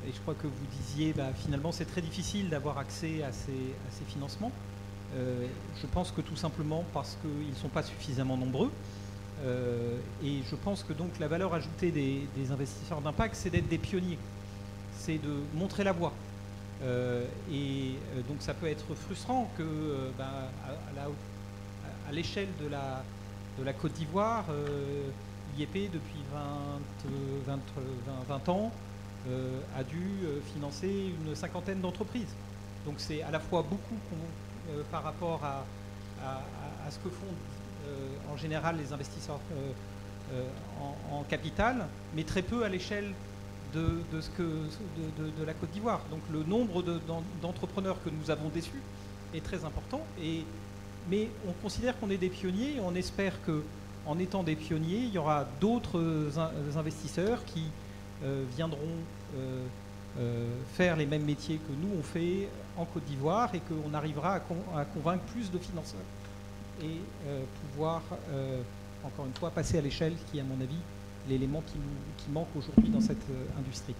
Et je crois que vous disiez, finalement, c'est très difficile d'avoir accès à ces financements. Je pense que tout simplement parce qu'ils ne sont pas suffisamment nombreux. Et je pense que donc la valeur ajoutée des investisseurs d'impact, c'est d'être des pionniers. C'est de montrer la voie. Donc ça peut être frustrant que à l'échelle de la Côte d'Ivoire, l'IEP depuis 20 ans a dû financer une cinquantaine d'entreprises. Donc c'est à la fois beaucoup par rapport à ce que font en général les investisseurs en capital, mais très peu à l'échelle de la Côte d'Ivoire. Donc le nombre d'entrepreneurs que nous avons déçus est très important, mais on considère qu'on est des pionniers et on espère qu'en étant des pionniers, il y aura d'autres investisseurs qui viendront faire les mêmes métiers que nous on fait en Côte d'Ivoire et qu'on arrivera à convaincre plus de financeurs et pouvoir, encore une fois, passer à l'échelle qui est, à mon avis, l'élément qui manque aujourd'hui dans cette industrie.